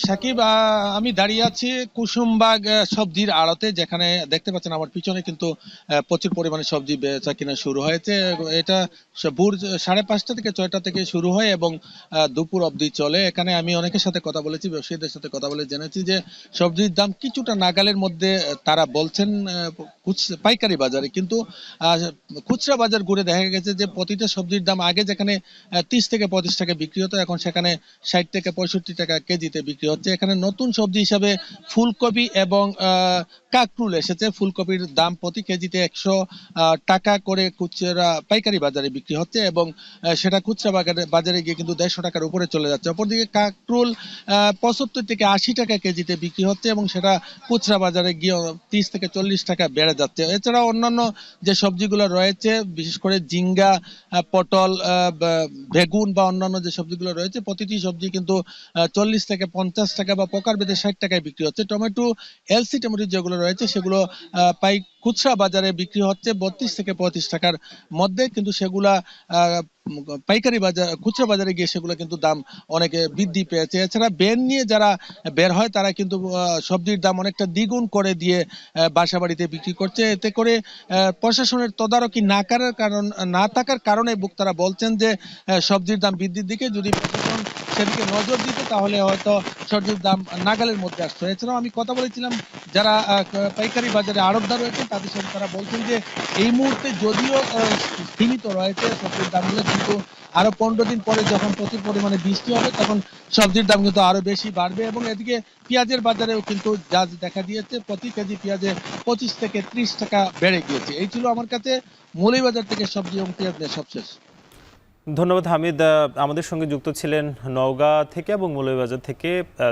সাকিব, আমি দাঁড়িয়ে আছি কুসুমবাগ সবজির আড়তে, যেখানে দেখতে পাচ্ছেন আমার পিছনে কিন্তু প্রচুর পরিমাণে সবজি বেচা কিনা শুরু হয়েছে। এটা ভোর 5:30 থেকে 6টা থেকে শুরু হয় এবং দুপুর অবধি চলে। এখানে আমি অনেকের সাথে কথা বলেছি, ব্যবসায়ীদের সাথে কথা বলে জেনেছি যে সবজির দাম কিছুটা নাগালের মধ্যে তারা বলছেন পাইকারি বাজারে, কিন্তু খুচরা বাজার ঘুরে দেখা গেছে যে প্রতিটা সবজির দাম আগে যেখানে 30 থেকে 35 টাকা বিক্রি হতো, এখন সেখানে 60 থেকে 65 টাকা কেজিতে বিক্রি হচ্ছে। এখানে নতুন সবজি হিসাবে ফুলকপি এবং কাকরুল এসেছে। ফুলকপির দাম প্রতি কেজিতে 100 টাকা করে খুচরা পাইকারি বাজারে বিক্রি হচ্ছে এবং সেটা খুচরা বাজারে গিয়ে কিন্তু 150 টাকার উপরে চলে যাচ্ছে। অপরদিকে কাকরুল 75 থেকে 80 টাকা কেজিতে বিক্রি হচ্ছে এবং সেটা খুচরা বাজারে গিয়ে 30 থেকে 40 টাকা বেড়ে যাচ্ছে। এছাড়া অন্যান্য যে সবজিগুলো রয়েছে, বিশেষ করে ঝিঙ্গা, পটল, বেগুন বা অন্যান্য যে সবজিগুলো রয়েছে, প্রতিটি সবজি কিন্তু 40 থেকে 50 টাকা বা প্রকার ভেদে 60 টাকায় বিক্রি হচ্ছে। টমেটো, এলসি টমেটো যেগুলো রয়েছে সেগুলো খুচরা বাজারে বিক্রি হচ্ছে 32 থেকে 35 টাকার মধ্যে, কিন্তু সেগুলা পাইকারি বাজার খুচরা বাজারে গিয়ে সেগুলো কিন্তু দাম অনেক বৃদ্ধি পেয়েছে। এছাড়া ভ্যান নিয়ে যারা বের হয় তারা কিন্তু সবজির দাম অনেকটা দ্বিগুণ করে দিয়ে বাসা বাড়িতে বিক্রি করছে। এতে করে প্রশাসনের তদারকি না থাকার কারণে ভোক্তারা বলছেন যে সবজির দাম বৃদ্ধির দিকে যদি প্রশাসন সেদিকে নজর দিতে তাহলে হয়তো সবজির দাম নাগালের মধ্যে আসতো। এছাড়াও আমি কথা বলেছিলাম যারা পাইকারি বাজারে আড়তদার রয়েছে তাদের সাথে, তারা বলছেন যে এই মুহূর্তে যদিও সীমিত রয়েছে সবজির দামগুলো, কিন্তু আরো 15 দিন পরে যখন প্রচুর পরিমাণে বৃষ্টি হবে তখন সবজির দাম কিন্তু আরো বেশি বাড়বে। এবং এদিকে পেঁয়াজের বাজারেও কিন্তু যা দেখা দিয়েছে, প্রতি কেজি পেঁয়াজে 25 থেকে 30 টাকা বেড়ে গিয়েছে। এই ছিল আমার কাছে মৌলভীবাজার থেকে সবজি এবং পেঁয়াজ নিয়ে সবশেষ। ধন্যবাদ হামিদ। আমাদের সঙ্গে যুক্ত ছিলেন নওগাঁ থেকে এবং মৌলভীবাজার থেকে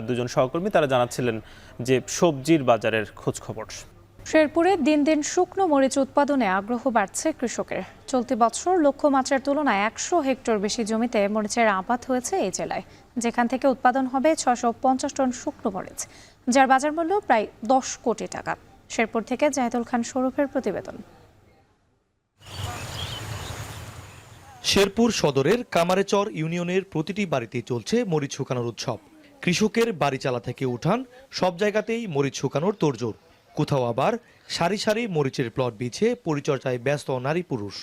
দুজন সহকর্মী, তারা জানাচ্ছিলেন যে সবজির বাজারের খোঁজ খবর। শেরপুরে দিন দিন শুকনো মরিচ উৎপাদনে আগ্রহ বাড়ছে কৃষকের। চলতি বছর লক্ষ্যমাত্রার তুলনায় 100 হেক্টর বেশি জমিতে মরিচের আবাদ হয়েছে এই জেলায়, যেখান থেকে উৎপাদন হবে 650 টন শুকনো মরিচ, যার বাজার মূল্য প্রায় 10 কোটি টাকা। শেরপুর থেকে জাহিদুল খান সৌরভের প্রতিবেদন। শেরপুর সদরের কামারেচর ইউনিয়নের প্রতিটি বাড়িতে চলছে মরিচ শুকানোর উৎসব। কৃষকের বাড়ি চালা থেকে উঠান সব জায়গাতেই মরিচ শুকানোর তোড়জোড়। কোথাও আবার সারি সারি মরিচের প্লট বিছে পরিচর্যায় ব্যস্ত নারী পুরুষ।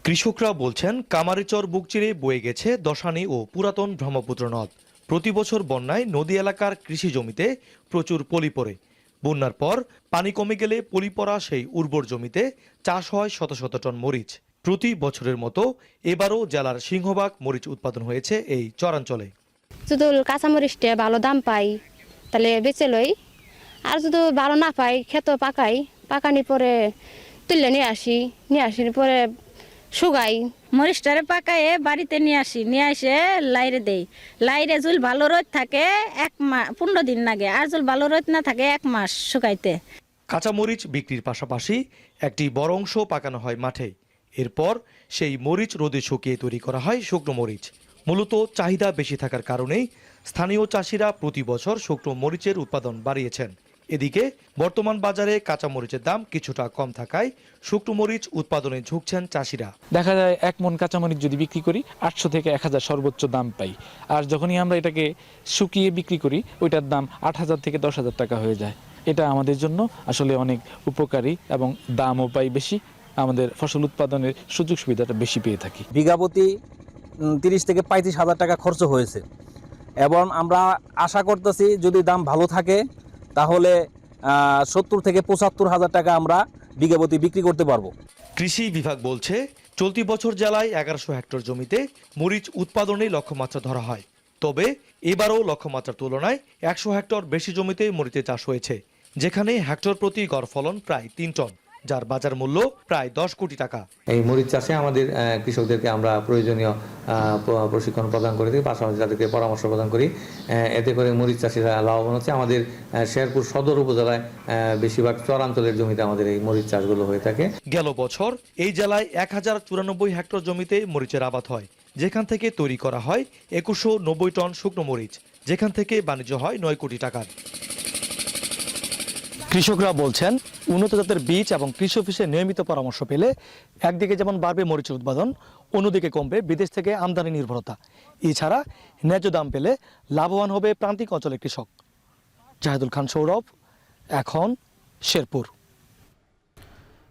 কৃষকরা বলছেন কামারেচর বুক চিরে বয়ে গেছে দশানি ও পুরাতন ব্রহ্মপুত্র নদ। প্রতি বছর বন্যায় নদী এলাকার কৃষি জমিতে প্রচুর পলি পড়ে। বন্যার পর পানি কমে গেলে পলি পড়া সেই উর্বর জমিতে চাষ হয় শত শত টন মরিচ। প্রতি বছরের মতো এবারও জেলার সিংহভাগ মরিচ উৎপাদন হয়েছে এই চরাঞ্চলে। যদি কাঁচামরিচটা ভালো দাম পাই তাহলে বেচে লই, আর যদি ভালো না পাই ক্ষেত পাকানি পরে তুলে নিয়ে আসি পরে শুকাই। মরিচটারে পাকায়ে বাড়িতে নিয়ে আসে লাইরে দেই। লাইরে জুল ভালো রোদ থাকে 15 দিন লাগে, আর জুল ভালো রোদ না থাকে 1 মাস শুকাইতে। কাঁচামরিচ বিক্রির পাশাপাশি একটি বড় অংশ পাকানো হয় মাঠে। এরপর সেই মরিচ রোদে শুকিয়ে তৈরি করা হয় শুকনো মরিচ। মূলত চাহিদা বেশি থাকার কারণেই স্থানীয় চাষিরা প্রতি বছর শুকনো মরিচের উৎপাদন বাড়িয়েছেন। এদিকে বর্তমান বাজারে কাঁচা মরিচের দাম কিছুটা কম থাকায় শুকনো মরিচ উৎপাদনে ঝুঁকছেন চাষিরা। দেখা যায় 1 মণ কাঁচামরিচ যদি বিক্রি করি 800 থেকে 1000 সর্বোচ্চ দাম পাই, আর যখনই আমরা এটাকে শুকিয়ে বিক্রি করি ওইটার দাম 8000 থেকে 10000 টাকা হয়ে যায়। এটা আমাদের জন্য আসলে অনেক উপকারী এবং দামও পাই বেশি, আমাদের ফসল উৎপাদনের সুযোগ সুবিধাটা বেশি পেয়ে থাকি। বিঘাপতি 30 থেকে 35 হাজার টাকা খরচ হয়েছে এবং আমরা আশা করতেছি যদি দাম ভালো থাকে তাহলে 70 থেকে 75 হাজার টাকা আমরা বিঘাপতি বিক্রি করতে পারবো। কৃষি বিভাগ বলছে চলতি বছর জেলায় 1100 হেক্টর জমিতে মরিচ উৎপাদনে লক্ষ্যমাত্রা ধরা হয়। তবে এবারও লক্ষ্যমাত্রার তুলনায় 100 হেক্টর বেশি জমিতে মরিচের চাষ হয়েছে, যেখানে হেক্টর প্রতি গড় ফলন প্রায় 3 টন, যার বাজার মূল্য প্রায় 10 কোটি টাকা। এই মরিচ চাষে আমাদের কৃষকদেরকে আমরা প্রয়োজনীয় প্রশিক্ষণ প্রদান করে দিই, পাশাপাশি তাদেরকে পরামর্শ প্রদান করি। এতে করে মরিচ চাষিরা লাভবান হচ্ছে। আমাদের শেরপুর সদর উপজেলায় বেশিরভাগ চরাঞ্চলের জমিতে আমাদের এই মরিচ চাষগুলো হয়ে থাকে। গেল বছর এই জেলায় 1094 হেক্টর জমিতে মরিচের আবাদ হয়, যেখান থেকে তৈরি করা হয় 2190 টন শুকনো মরিচ, যেখান থেকে বাণিজ্য হয় 9 কোটি টাকার। কৃষকরা বলছেন উন্নত জাতের বীজ এবং কৃষি অফিসে নিয়মিত পরামর্শ পেলে একদিকে যেমন বাড়বে মরিচের উৎপাদন, অন্যদিকে কমবে বিদেশ থেকে আমদানি নির্ভরতা। এছাড়া ন্যায্য দাম পেলে লাভবান হবে প্রান্তিক অঞ্চলের কৃষক। জাহিদুল খান সৌরভ, এখন শেরপুর।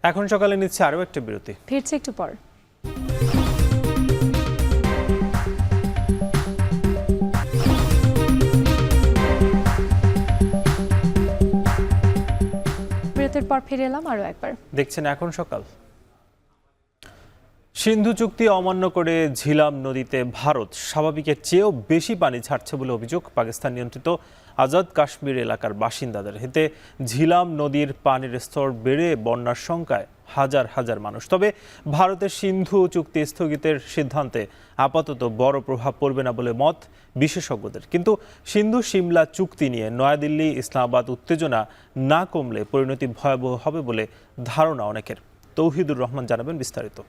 এখন সকালে নিচ্ছে আরও একটা বিরতি, ফিরছে একটু পর। বিরতির পর ফিরে এলাম আরও একবার। দেখছেন এখন সকাল। সিন্ধু চুক্তি অমান্য করে ঝিলাম নদীতে ভারত স্বাভাবিকের চেয়েও বেশি পানি ছাড়ছে বলে অভিযোগ পাকিস্তান নিয়ন্ত্রিত আজাদ কাশ্মীর এলাকার বাসিন্দাদের। এতে ঝিলাম নদীর পানির স্তর বেড়ে বন্যার শঙ্কায় হাজার হাজার মানুষ। তবে ভারতের সিন্ধু চুক্তি স্থগিতের সিদ্ধান্তে আপাতত বড় প্রভাব পড়বে না বলে মত বিশেষজ্ঞদের। কিন্তু সিন্ধু সিমলা চুক্তি নিয়ে নয়াদিল্লি ইসলামাবাদ উত্তেজনা না কমলে পরিণতি ভয়াবহ হবে বলে ধারণা অনেকের। তৌহিদুর রহমান জানাবেন বিস্তারিত।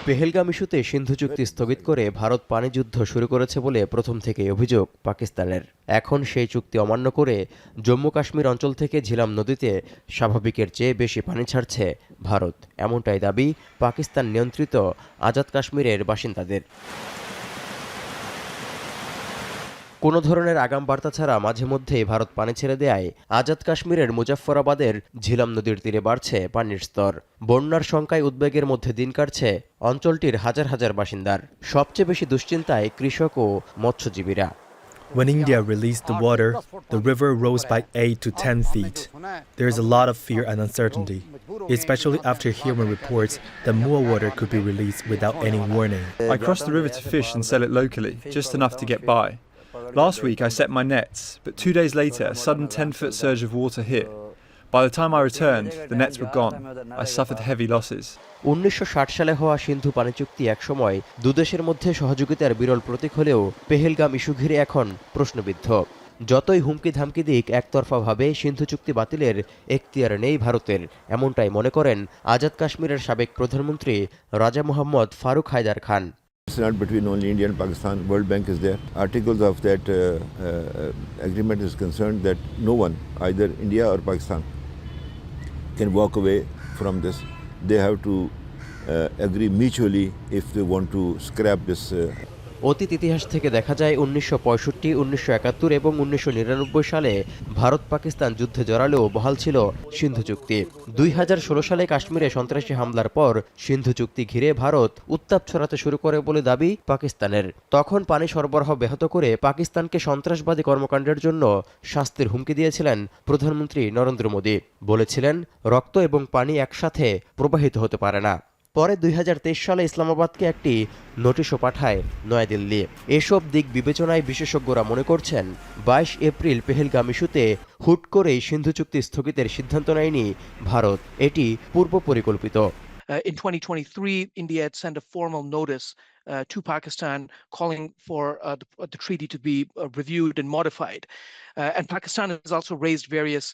পেহেলগাম ইস্যুতে সিন্ধু চুক্তি স্থগিত করে ভারত পানিযুদ্ধ শুরু করেছে বলে প্রথম থেকেই অভিযোগ পাকিস্তানের। এখন সেই চুক্তি অমান্য করে জম্মু কাশ্মীর অঞ্চল থেকে ঝিলাম নদীতে স্বাভাবিকের চেয়ে বেশি পানি ছাড়ছে ভারত, এমনটাই দাবি পাকিস্তান নিয়ন্ত্রিত আজাদ কাশ্মীরের বাসিন্দাদের। কোনো ধরনের আগাম বার্তা ছাড়া মাঝে মধ্যেই ভারত পানি ছেড়ে দেয় আজাদ কাশ্মীরের মুজাফফরাবাদের ঝিলাম নদীর তীরে বাড়ছে পানির স্তর। বন্যার শঙ্কায় উদ্বেগের মধ্যে দিন কাটছে অঞ্চলটির হাজার হাজার বাসিন্দার। সবচেয়ে বেশি দুশ্চিন্তায় কৃষক ও মৎস্যজীবীরা। When India released the water, the river rose by 8 to 10 feet. There is a lot of fear and uncertainty, especially after hearing reports that more water could be released without any warning. I crossed the river to fish and sell it locally, just enough to get by. Last week I set my nets, but 2 days later a sudden 10-foot surge of water hit. By the time I returned, the nets were gone. I suffered heavy losses. 1960 সালে হওয়া সিন্ধু পানি চুক্তি একসময় দুদেশের মধ্যে সহযোগিতার বিরল প্রতীক হলেও পেহেলগাম ইস্যু ঘিরে এখন প্রশ্নবিদ্ধ। যতই হুমকি ধামকি দিক, একতরফাভাবে সিন্ধু চুক্তি বাতিলের এখতিয়ার নেই ভারতের, এমনটাই মনে করেন আজাদ কাশ্মীরের সাবেক প্রধানমন্ত্রী রাজা মোহাম্মদ ফারুক হায়দার খান। It's not between only India and Pakistan. World Bank is there. Articles of that agreement is concerned that no one, either India or Pakistan, can walk away from this. They have to agree mutually if they want to scrap this. অতীত ইতিহাস থেকে দেখা যায় 1965, 1971 এবং 1999 সালে ভারত পাকিস্তান যুদ্ধে জড়ালেও বহাল ছিল সিন্ধু চুক্তি। 2016 সালে কাশ্মীরে সন্ত্রাসী হামলার পর সিন্ধু চুক্তি ঘিরে ভারত উত্তাপ ছড়াতে শুরু করে বলে দাবি পাকিস্তানের। তখন পানি সরবরাহ ব্যাহত করে পাকিস্তানকে সন্ত্রাসবাদী কর্মকাণ্ডের জন্য শাস্তির হুমকি দিয়েছিলেন প্রধানমন্ত্রী নরেন্দ্র মোদী। বলেছিলেন রক্ত এবং পানি একসাথে প্রবাহিত হতে পারে না। পরে 2023 সালে ইসলামাবাদকে একটি নোটিশও পাঠায় নয়াদিল্লি। এসব দিক বিবেচনায় বিশেষজ্ঞরা মনে করছেন 22 এপ্রিল পেহেলগাম ইস্যুতে হুট করেই সিন্ধু চুক্তি স্থগিতের সিদ্ধান্ত নেয়নি ভারত, এটি পূর্ব পরিকল্পিত। In 2023, India had sent a formal notice to Pakistan calling for the treaty to be reviewed and modified. And Pakistan has also raised various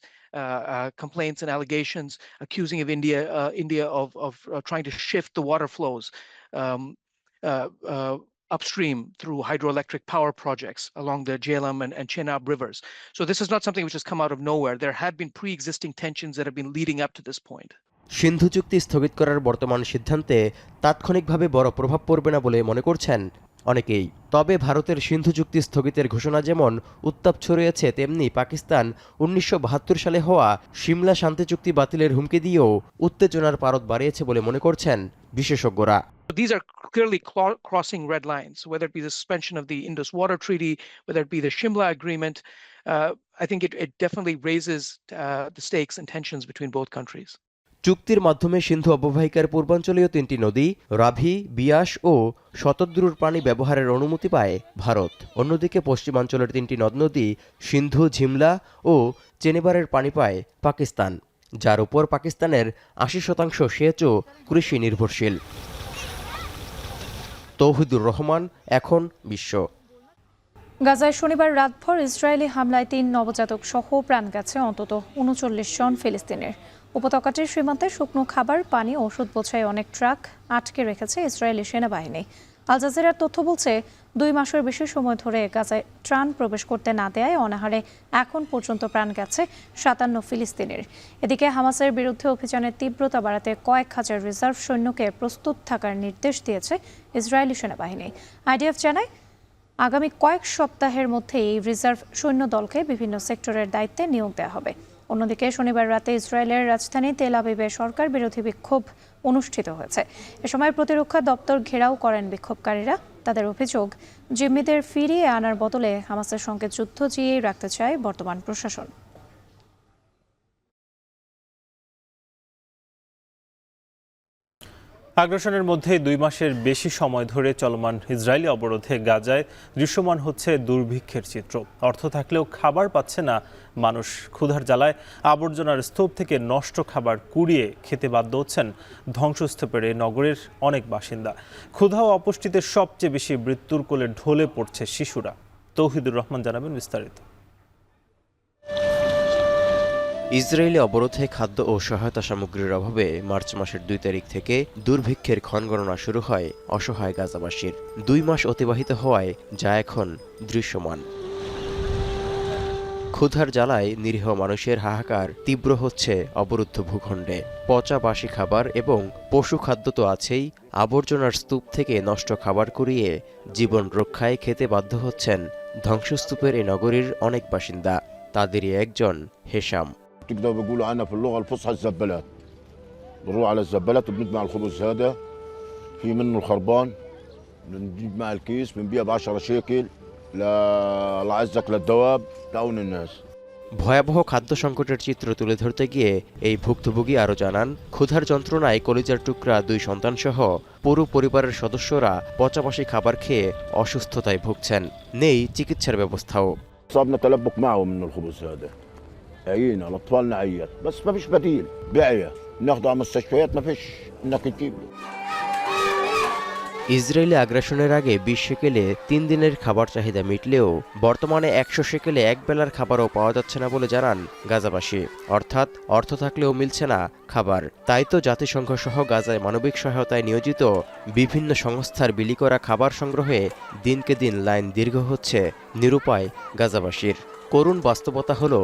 complaints and allegations accusing of India of trying to shift the water flows upstream through hydroelectric power projects along the Jhelum and Chenab rivers. So this is not something which has come out of nowhere. There had been pre-existing tensions that have been leading up to this point. সিন্ধু চুক্তি স্থগিত করার বর্তমান সিদ্ধান্তে তাৎক্ষণিকভাবে বড় প্রভাব পড়বে না বলে মনে করছেন অনেকেই। তবে ভারতের সিন্ধু চুক্তি স্থগিতের ঘোষণা যেমন উত্তাপ ছড়িয়েছে, তেমনি পাকিস্তান 1972 সালে হওয়া সিমলা শান্তি চুক্তি বাতিলের হুমকি দিয়েও উত্তেজনার পারদ বাড়িয়েছে বলে মনে করছেন বিশেষজ্ঞরা। These are clearly crossing red lines, whether it be the suspension of the Indus Water Treaty, whether it be the Shimla Agreement. I think it definitely raises the stakes and tensions between both countries. চুক্তির মাধ্যমে সিন্ধু অববাহিকার পূর্বাঞ্চলীয় 3টি নদী রাভি, বিয়াস ও শতদ্রুর পানি ব্যবহারের অনুমতি পায় ভারত। অন্যদিকে পশ্চিমাঞ্চলের 3টি নদ নদী সিন্ধু, ঝিমলা ও চেনেবারের পানি পায় পাকিস্তান, যার উপর পাকিস্তানের 80% সেচ ও কৃষি নির্ভরশীল। তৌহিদুর রহমান, এখন বিশ্ব। গাজায় শনিবার রাতভর ইসরায়েলি হামলায় 3 নবজাতক সহ প্রাণ গেছে অন্তত 39 জন ফিলিস্তিনের। উপত্যকাটির সীমান্তে শুকনো খাবার, পানি, ওষুধ বোঝাই অনেক ট্রাক আটকে রেখেছে ইসরায়েলি সেনাবাহিনী। আল জাজিরার তথ্য বলছে 2 মাসের বেশি সময় ধরে গাজায় ত্রাণ প্রবেশ করতে না দেয়ায় অনাহারে এখন পর্যন্ত প্রাণ গেছে 57 ফিলিস্তিনের। এদিকে হামাসের বিরুদ্ধে অভিযানের তীব্রতা বাড়াতে কয়েক হাজার রিজার্ভ সৈন্যকে প্রস্তুত থাকার নির্দেশ দিয়েছে ইসরায়েলি সেনাবাহিনী। আইডিএফ জানায় আগামী কয়েক সপ্তাহের মধ্যে এই রিজার্ভ সৈন্য দলকে বিভিন্ন সেক্টরের দায়িত্বে নিয়োগ দেওয়া হবে। অন্যদিকে শনিবার রাতে ইসরায়েলের রাজধানী তেল আবিবে সরকার বিরোধী বিক্ষোভ অনুষ্ঠিত হয়েছে। এ সময় প্রতিরক্ষা দপ্তর ঘেরাও করেন বিক্ষোভকারীরা। তাদের অভিযোগ, জিম্মিদের ফিরিয়ে আনার বদলে হামাসের সঙ্গে যুদ্ধ জিইয়ে রাখতে চায় বর্তমান প্রশাসন। আগ্রাসনের মধ্যে 2 মাসের বেশি সময় ধরে চলমান ইসরায়েলি অবরোধে গাজায় দৃশ্যমান হচ্ছে দুর্ভিক্ষের চিত্র। অর্থ থাকলেও খাবার পাচ্ছে না মানুষ। ক্ষুধার জ্বালায় আবর্জনার স্তূপ থেকে নষ্ট খাবার কুড়িয়ে খেতে বাধ্য হচ্ছেন ধ্বংসস্তূপের এই নগরের অনেক বাসিন্দা। ক্ষুধা ও অপুষ্টিতে সবচেয়ে বেশি মৃত্যুর কোলে ঢলে পড়ছে শিশুরা। তৌহিদুর রহমান জানাবেন বিস্তারিত। ইসরায়েলি অবরোধে খাদ্য ও সহায়তা সামগ্রীর অভাবে মার্চ মাসের 2 তারিখ থেকে দুর্ভিক্ষের ক্ষণগণনা শুরু হয় অসহায় গাজাবাসীর। 2 মাস অতিবাহিত হওয়ায় যা এখন দৃশ্যমান। ক্ষুধার জ্বালায় নিরীহ মানুষের হাহাকার তীব্র হচ্ছে অবরুদ্ধ ভূখণ্ডে। পচা বাসি খাবার এবং পশু খাদ্য তো আছেই, আবর্জনার স্তূপ থেকে নষ্ট খাবার কুড়িয়ে জীবন রক্ষায় খেতে বাধ্য হচ্ছেন ধ্বংসস্তূপের এই নগরীর অনেক বাসিন্দা। তাদেরই একজন হেশাম। تقدر بيقولوا عنها في اللغه الفصحى الزبالات. بنروح على الزبالات وبنجمع الخبز هذا في منه الخربان بنجمع الكيس بنبيع ب 10 شيكل الله يعزك للدواب تعاون الناس. ভয়াবহ খাদ্য সংকটের চিত্র তুলে ধরতে গিয়ে এই ভুক্তভোগী আরও জানান, ক্ষুধার যন্ত্রণায় কলিজার টুকরা 2 সন্তানসহ পুরো পরিবারের সদস্যরা পচাবাসি খাবার খেয়ে অসুস্থতায় ভুগছেন। নেই চিকিৎসার ব্যবস্থাও। صابنا تلبك معه من الخبز هذا. عيينا الاطفال نعيط بس ما فيش بديل بيعيا ناخده على المستشفيات ما فيش انك تجيب. ইসরায়েলি আগ্রাসনের আগে 20 শেকেলে 3 দিনের খাবার চাহিদা মিটলেও বর্তমানে 100 শেকেলে এক বেলার খাবারও পাওয়া যাচ্ছে না বলে জানান গাজাবাসী। অর্থাৎ অর্থ থাকলেও মিলছে না খাবার। তাই তো জাতিসংঘ সহ গাজায় মানবিক সহায়তায় নিয়োজিত বিভিন্ন সংস্থার বিলি করা খাবার সংগ্রহে দিনকে দিন লাইন দীর্ঘ হচ্ছে নিরুপায় গাজাবাসীর। করুণ বাস্তবতা হলো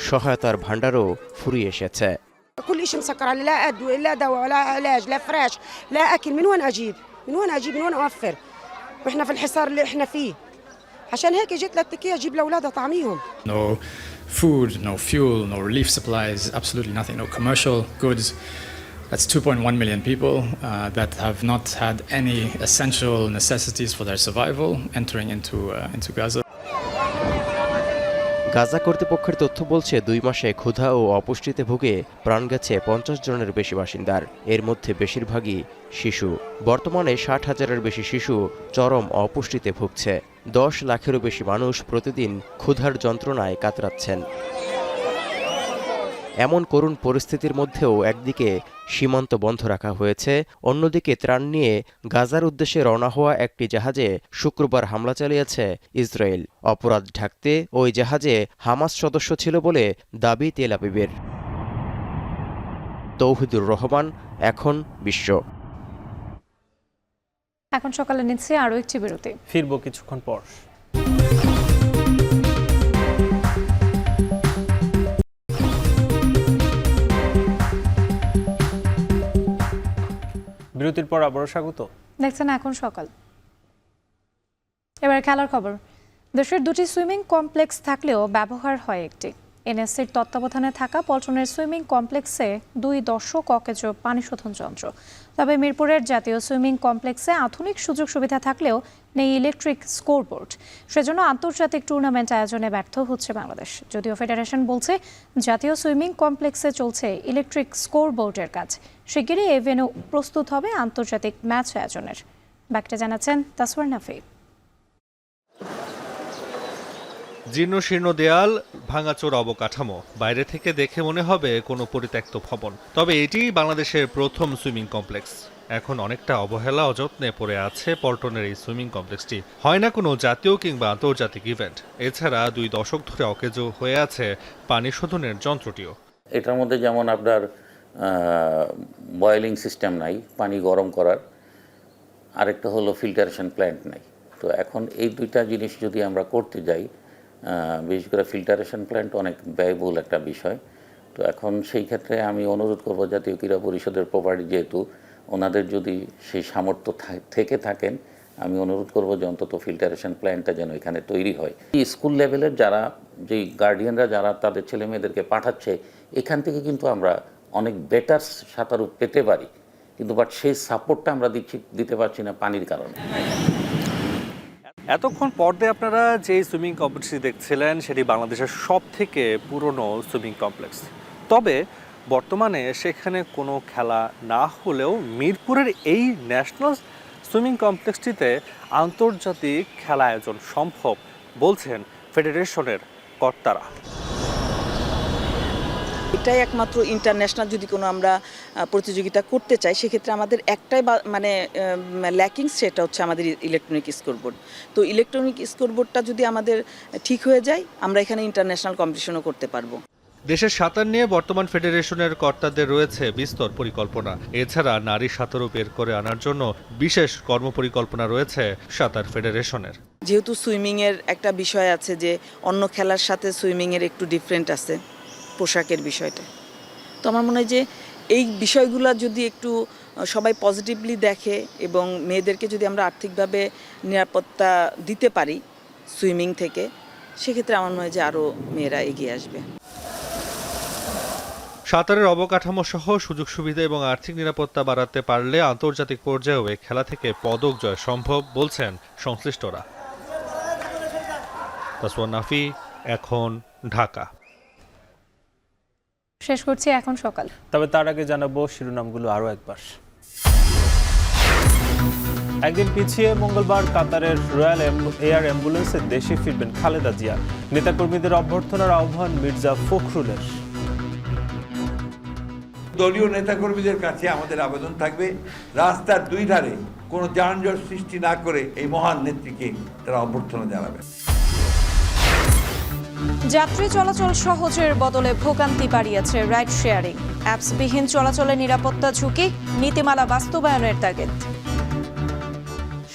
সহায়তার ভাণ্ডারও ফুরিয়ে এসেছে। كل شيء مسكر علي، لا ادويه لا دواء ولا علاج لا فراش لا اكل، من وين اجيب؟ من وين اوفر؟ واحنا في الحصار اللي احنا فيه. عشان هيك جيت للتكيه اجيب لاولادها طعميهم. No food, no fuel, no relief supplies, absolutely nothing, no commercial goods. That's 2.1 million people that have not had any essential necessities for their survival entering into Gaza. Gaza কর্তৃপক্ষের তথ্য বলছে 2 মাসে ক্ষুধা ও অপুষ্টিতে ভুগে প্রাণ গেছে 50 জনের বেশি বাসিন্দার। এর মধ্যে বেশিরভাগই শিশু। বর্তমানে 60,000-এর বেশি শিশু চরম অপুষ্টিতে ভুগছে। 10 লাখেরও বেশি মানুষ প্রতিদিন ক্ষুধার যন্ত্রণায় কাতরাচ্ছেন। এমন করুণ পরিস্থিতির মধ্যেও একদিকে সীমান্ত বন্ধ রাখা হয়েছে, অন্যদিকে ত্রাণ নিয়ে গাজার উদ্দেশ্যে রওনা হওয়া একটি জাহাজে শুক্রবার হামলা চালিয়েছে ইসরায়েল। অপরাধ ঢাকতে ওই জাহাজে হামাস সদস্য ছিল বলে দাবি তেল আবিবের। তৌহিদুর রহমান, এখন বিশ্ব। এখন সকালে নিচ্ছে আরও একটি বিরতি, ফিরবো কিছুক্ষণ পর। বিরতির পর আবারও স্বাগত। দেখছেন এখন সকাল। এবার খেলার খবর। দেশের 2টি সুইমিং কমপ্লেক্স থাকলেও ব্যবহার হয় একটি। এনএসসির তত্ত্বাবধানে থাকা পল্টনের সুইমিং কমপ্লেক্সে 2 দর্শক অকেজ পানি শোধন যন্ত্র। তবে মিরপুরের জাতীয় সুইমিং কমপ্লেক্সে আধুনিক সুযোগ সুবিধা থাকলেও নেই ইলেকট্রিক স্কোরবোর্ড। সেজন্য আন্তর্জাতিক টুর্নামেন্ট আয়োজনে ব্যর্থ হচ্ছে বাংলাদেশ। যদিও ফেডারেশন বলছে জাতীয় সুইমিং কমপ্লেক্সে চলছে ইলেকট্রিক স্কোরবোর্ডের কাজ। শিগগিরই এই ভেন্যু প্রস্তুত হবে আন্তর্জাতিক ম্যাচ আয়োজনের। ব্যাকটা জানাচ্ছেন তাসওয়ার নাফি। জীর্ণশীর্ণ দেয়াল, ভাঙাচোরা অবকাঠামো, বাইরে থেকে দেখে মনে হবে কোনো পরিত্যক্ত ভবন। তবে এটি বাংলাদেশের প্রথম সুইমিং কমপ্লেক্স। এখন অনেকটা অবহেলা অযত্নে পড়ে আছে পল্টনের এই সুইমিং কমপ্লেক্সটি। হয় না কোনো জাতীয় কিংবা আন্তর্জাতিক ইভেন্ট। এছাড়া 2 দশক ধরে অকেজ হয়ে আছে পানি শোধনের যন্ত্রটিও। এটার মধ্যে যেমন আপনার বয়েলিং সিস্টেম নাই, পানি গরম করার, আরেকটা হলো ফিল্টারেশন প্ল্যান্ট নাই। তো এখন এই 2টা জিনিস যদি আমরা করতে যাই, বিশেষ করে ফিল্টারেশন প্ল্যান্ট অনেক ব্যয়বহুল একটা বিষয়। তো এখন সেই ক্ষেত্রে আমি অনুরোধ করব জাতীয় ক্রীড়া পরিষদের প্রপার্টি যেহেতু, ওনাদের যদি সেই সামর্থ্য থেকে থাকেন, আমি অনুরোধ করব যে অন্তত ফিল্টারেশন প্ল্যান্টটা যেন এখানে তৈরি হয়। স্কুল লেভেলের যারা যেই গার্ডিয়ানরা যারা তাদের ছেলে মেয়েদেরকে পাঠাচ্ছে, এখান থেকে কিন্তু আমরা অনেক বেটার সাঁতারু পেতে পারি, কিন্তু বাট সেই সাপোর্টটা আমরা দিতে পারছি না পানির কারণে। এতক্ষণ পর্দায় আপনারা যে সুইমিং কমপ্লেক্সটি দেখছিলেন সেটি বাংলাদেশের সব থেকে পুরনো সুইমিং কমপ্লেক্স। তবে বর্তমানে সেখানে কোনো খেলা না হলেও মিরপুরের এই ন্যাশনাল সুইমিং কমপ্লেক্সটিতে আন্তর্জাতিক খেলা আয়োজন সম্ভব বলছেন ফেডারেশনের কর্তারা। এটাই একমাত্র ইন্টারন্যাশনাল যদি কোনো আমরা প্রতিযোগিতা করতে চাই, সেক্ষেত্রে আমাদের একটাই মানে ল্যাকিংস, সেটা হচ্ছে আমাদের ইলেকট্রনিক স্কোরবোর্ড। তো ইলেকট্রনিক স্কোরবোর্ডটা যদি আমাদের ঠিক হয়ে যায়, আমরা এখানে ইন্টারন্যাশনাল কম্পিটিশনও করতে পারবো। দেশের সাঁতার নিয়ে বর্তমান ফেডারেশনের কর্তাদের রয়েছে বিস্তর পরিকল্পনা। এছাড়া নারী সাঁতারও বের করে আনার জন্য বিশেষ কর্মপরিকল্পনা রয়েছে সাঁতার ফেডারেশনের। যেহেতু সুইমিংয়ের একটা বিষয় আছে যে অন্য খেলার সাথে সুইমিংয়ের একটু ডিফারেন্ট আছে পোশাকের বিষয়টা, তো আমার মনে হয় যে এই বিষয়গুলো যদি একটু সবাই পজিটিভলি দেখে এবং মেয়েদেরকে যদি আমরা আর্থিকভাবে নিরাপত্তা দিতে পারি সুইমিং থেকে, সেক্ষেত্রে আমার মনে হয় যে আরও মেয়েরা এগিয়ে আসবে। সাঁতারের অবকাঠামো সহ সুযোগ সুবিধা এবং আর্থিক নিরাপত্তা বাড়াতে পারলে আন্তর্জাতিক পর্যায়েও এই খেলা থেকে পদক জয় সম্ভব বলছেন সংশ্লিষ্টরা। তাসওয়ান নাফি, এখন, ঢাকা। শেষ করছি এখন সকাল। তবে তার আগে জানাবো শিরোনামগুলো আরও একবার। একদিন পিছিয়ে মঙ্গলবার কাতারের রয়্যাল এয়ার অ্যাম্বুলেন্সে দেশে ফিরবেন খালেদা জিয়া। নেতাকর্মীদের অভ্যর্থনার আহ্বান মির্জা ফখরুলের। দলীয় নেতাকর্মীদের কাছে আমাদের আবেদন থাকবে, রাস্তার দুই ধারে কোনো যানজট সৃষ্টি না করে এই মহান নেত্রীকে তারা অভ্যর্থনা জানাবে। যাত্রী চলাচল সহজের বদলে ভোগান্তি বাড়িয়েছে রাইড শেয়ারিং। অ্যাপসবিহীন চলাচলে নিরাপত্তা ঝুঁকি, নীতিমালা বাস্তবায়নের তাগিদ।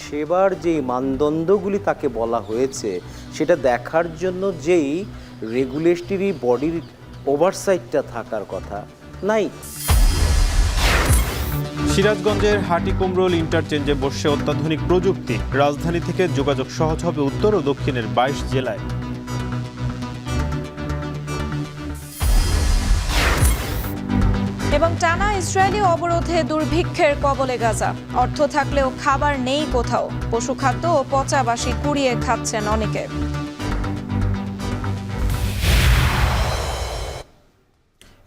সেবার যেই মানদণ্ডগুলি তাকে বলা হয়েছে সেটা দেখার জন্য যেই রেগুলেটরি বডির ওভারসাইটটা থাকার কথা নাই। সিরাজগঞ্জের হাটিকুমরুল ইন্টারচেঞ্জে বসছে অত্যাধুনিক প্রযুক্তি। রাজধানী থেকে যোগাযোগ সহজ হবে উত্তর ও দক্ষিণের 22 জেলায়। এবং টানা ইসরায়েলি অবরোধে দুর্ভিক্ষের কবলে গাজা। অর্থ থাকলেও খাবার নেই কোথাও। পশুখাদ্য ও পচা বাসি কুড়িয়ে খাচ্ছেন অনেকে।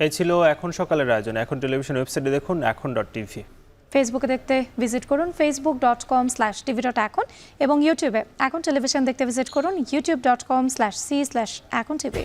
এই ছিল এখন সকালের আয়োজন। এখন টেলিভিশন ওয়েবসাইটে দেখুন এখন.tv। ফেসবুকে দেখতে ভিজিট করুন facebook.com/tv.এখন এবং ইউটিউবে এখন টেলিভিশন দেখতে ভিজিট করুন youtube.com/c/echontv।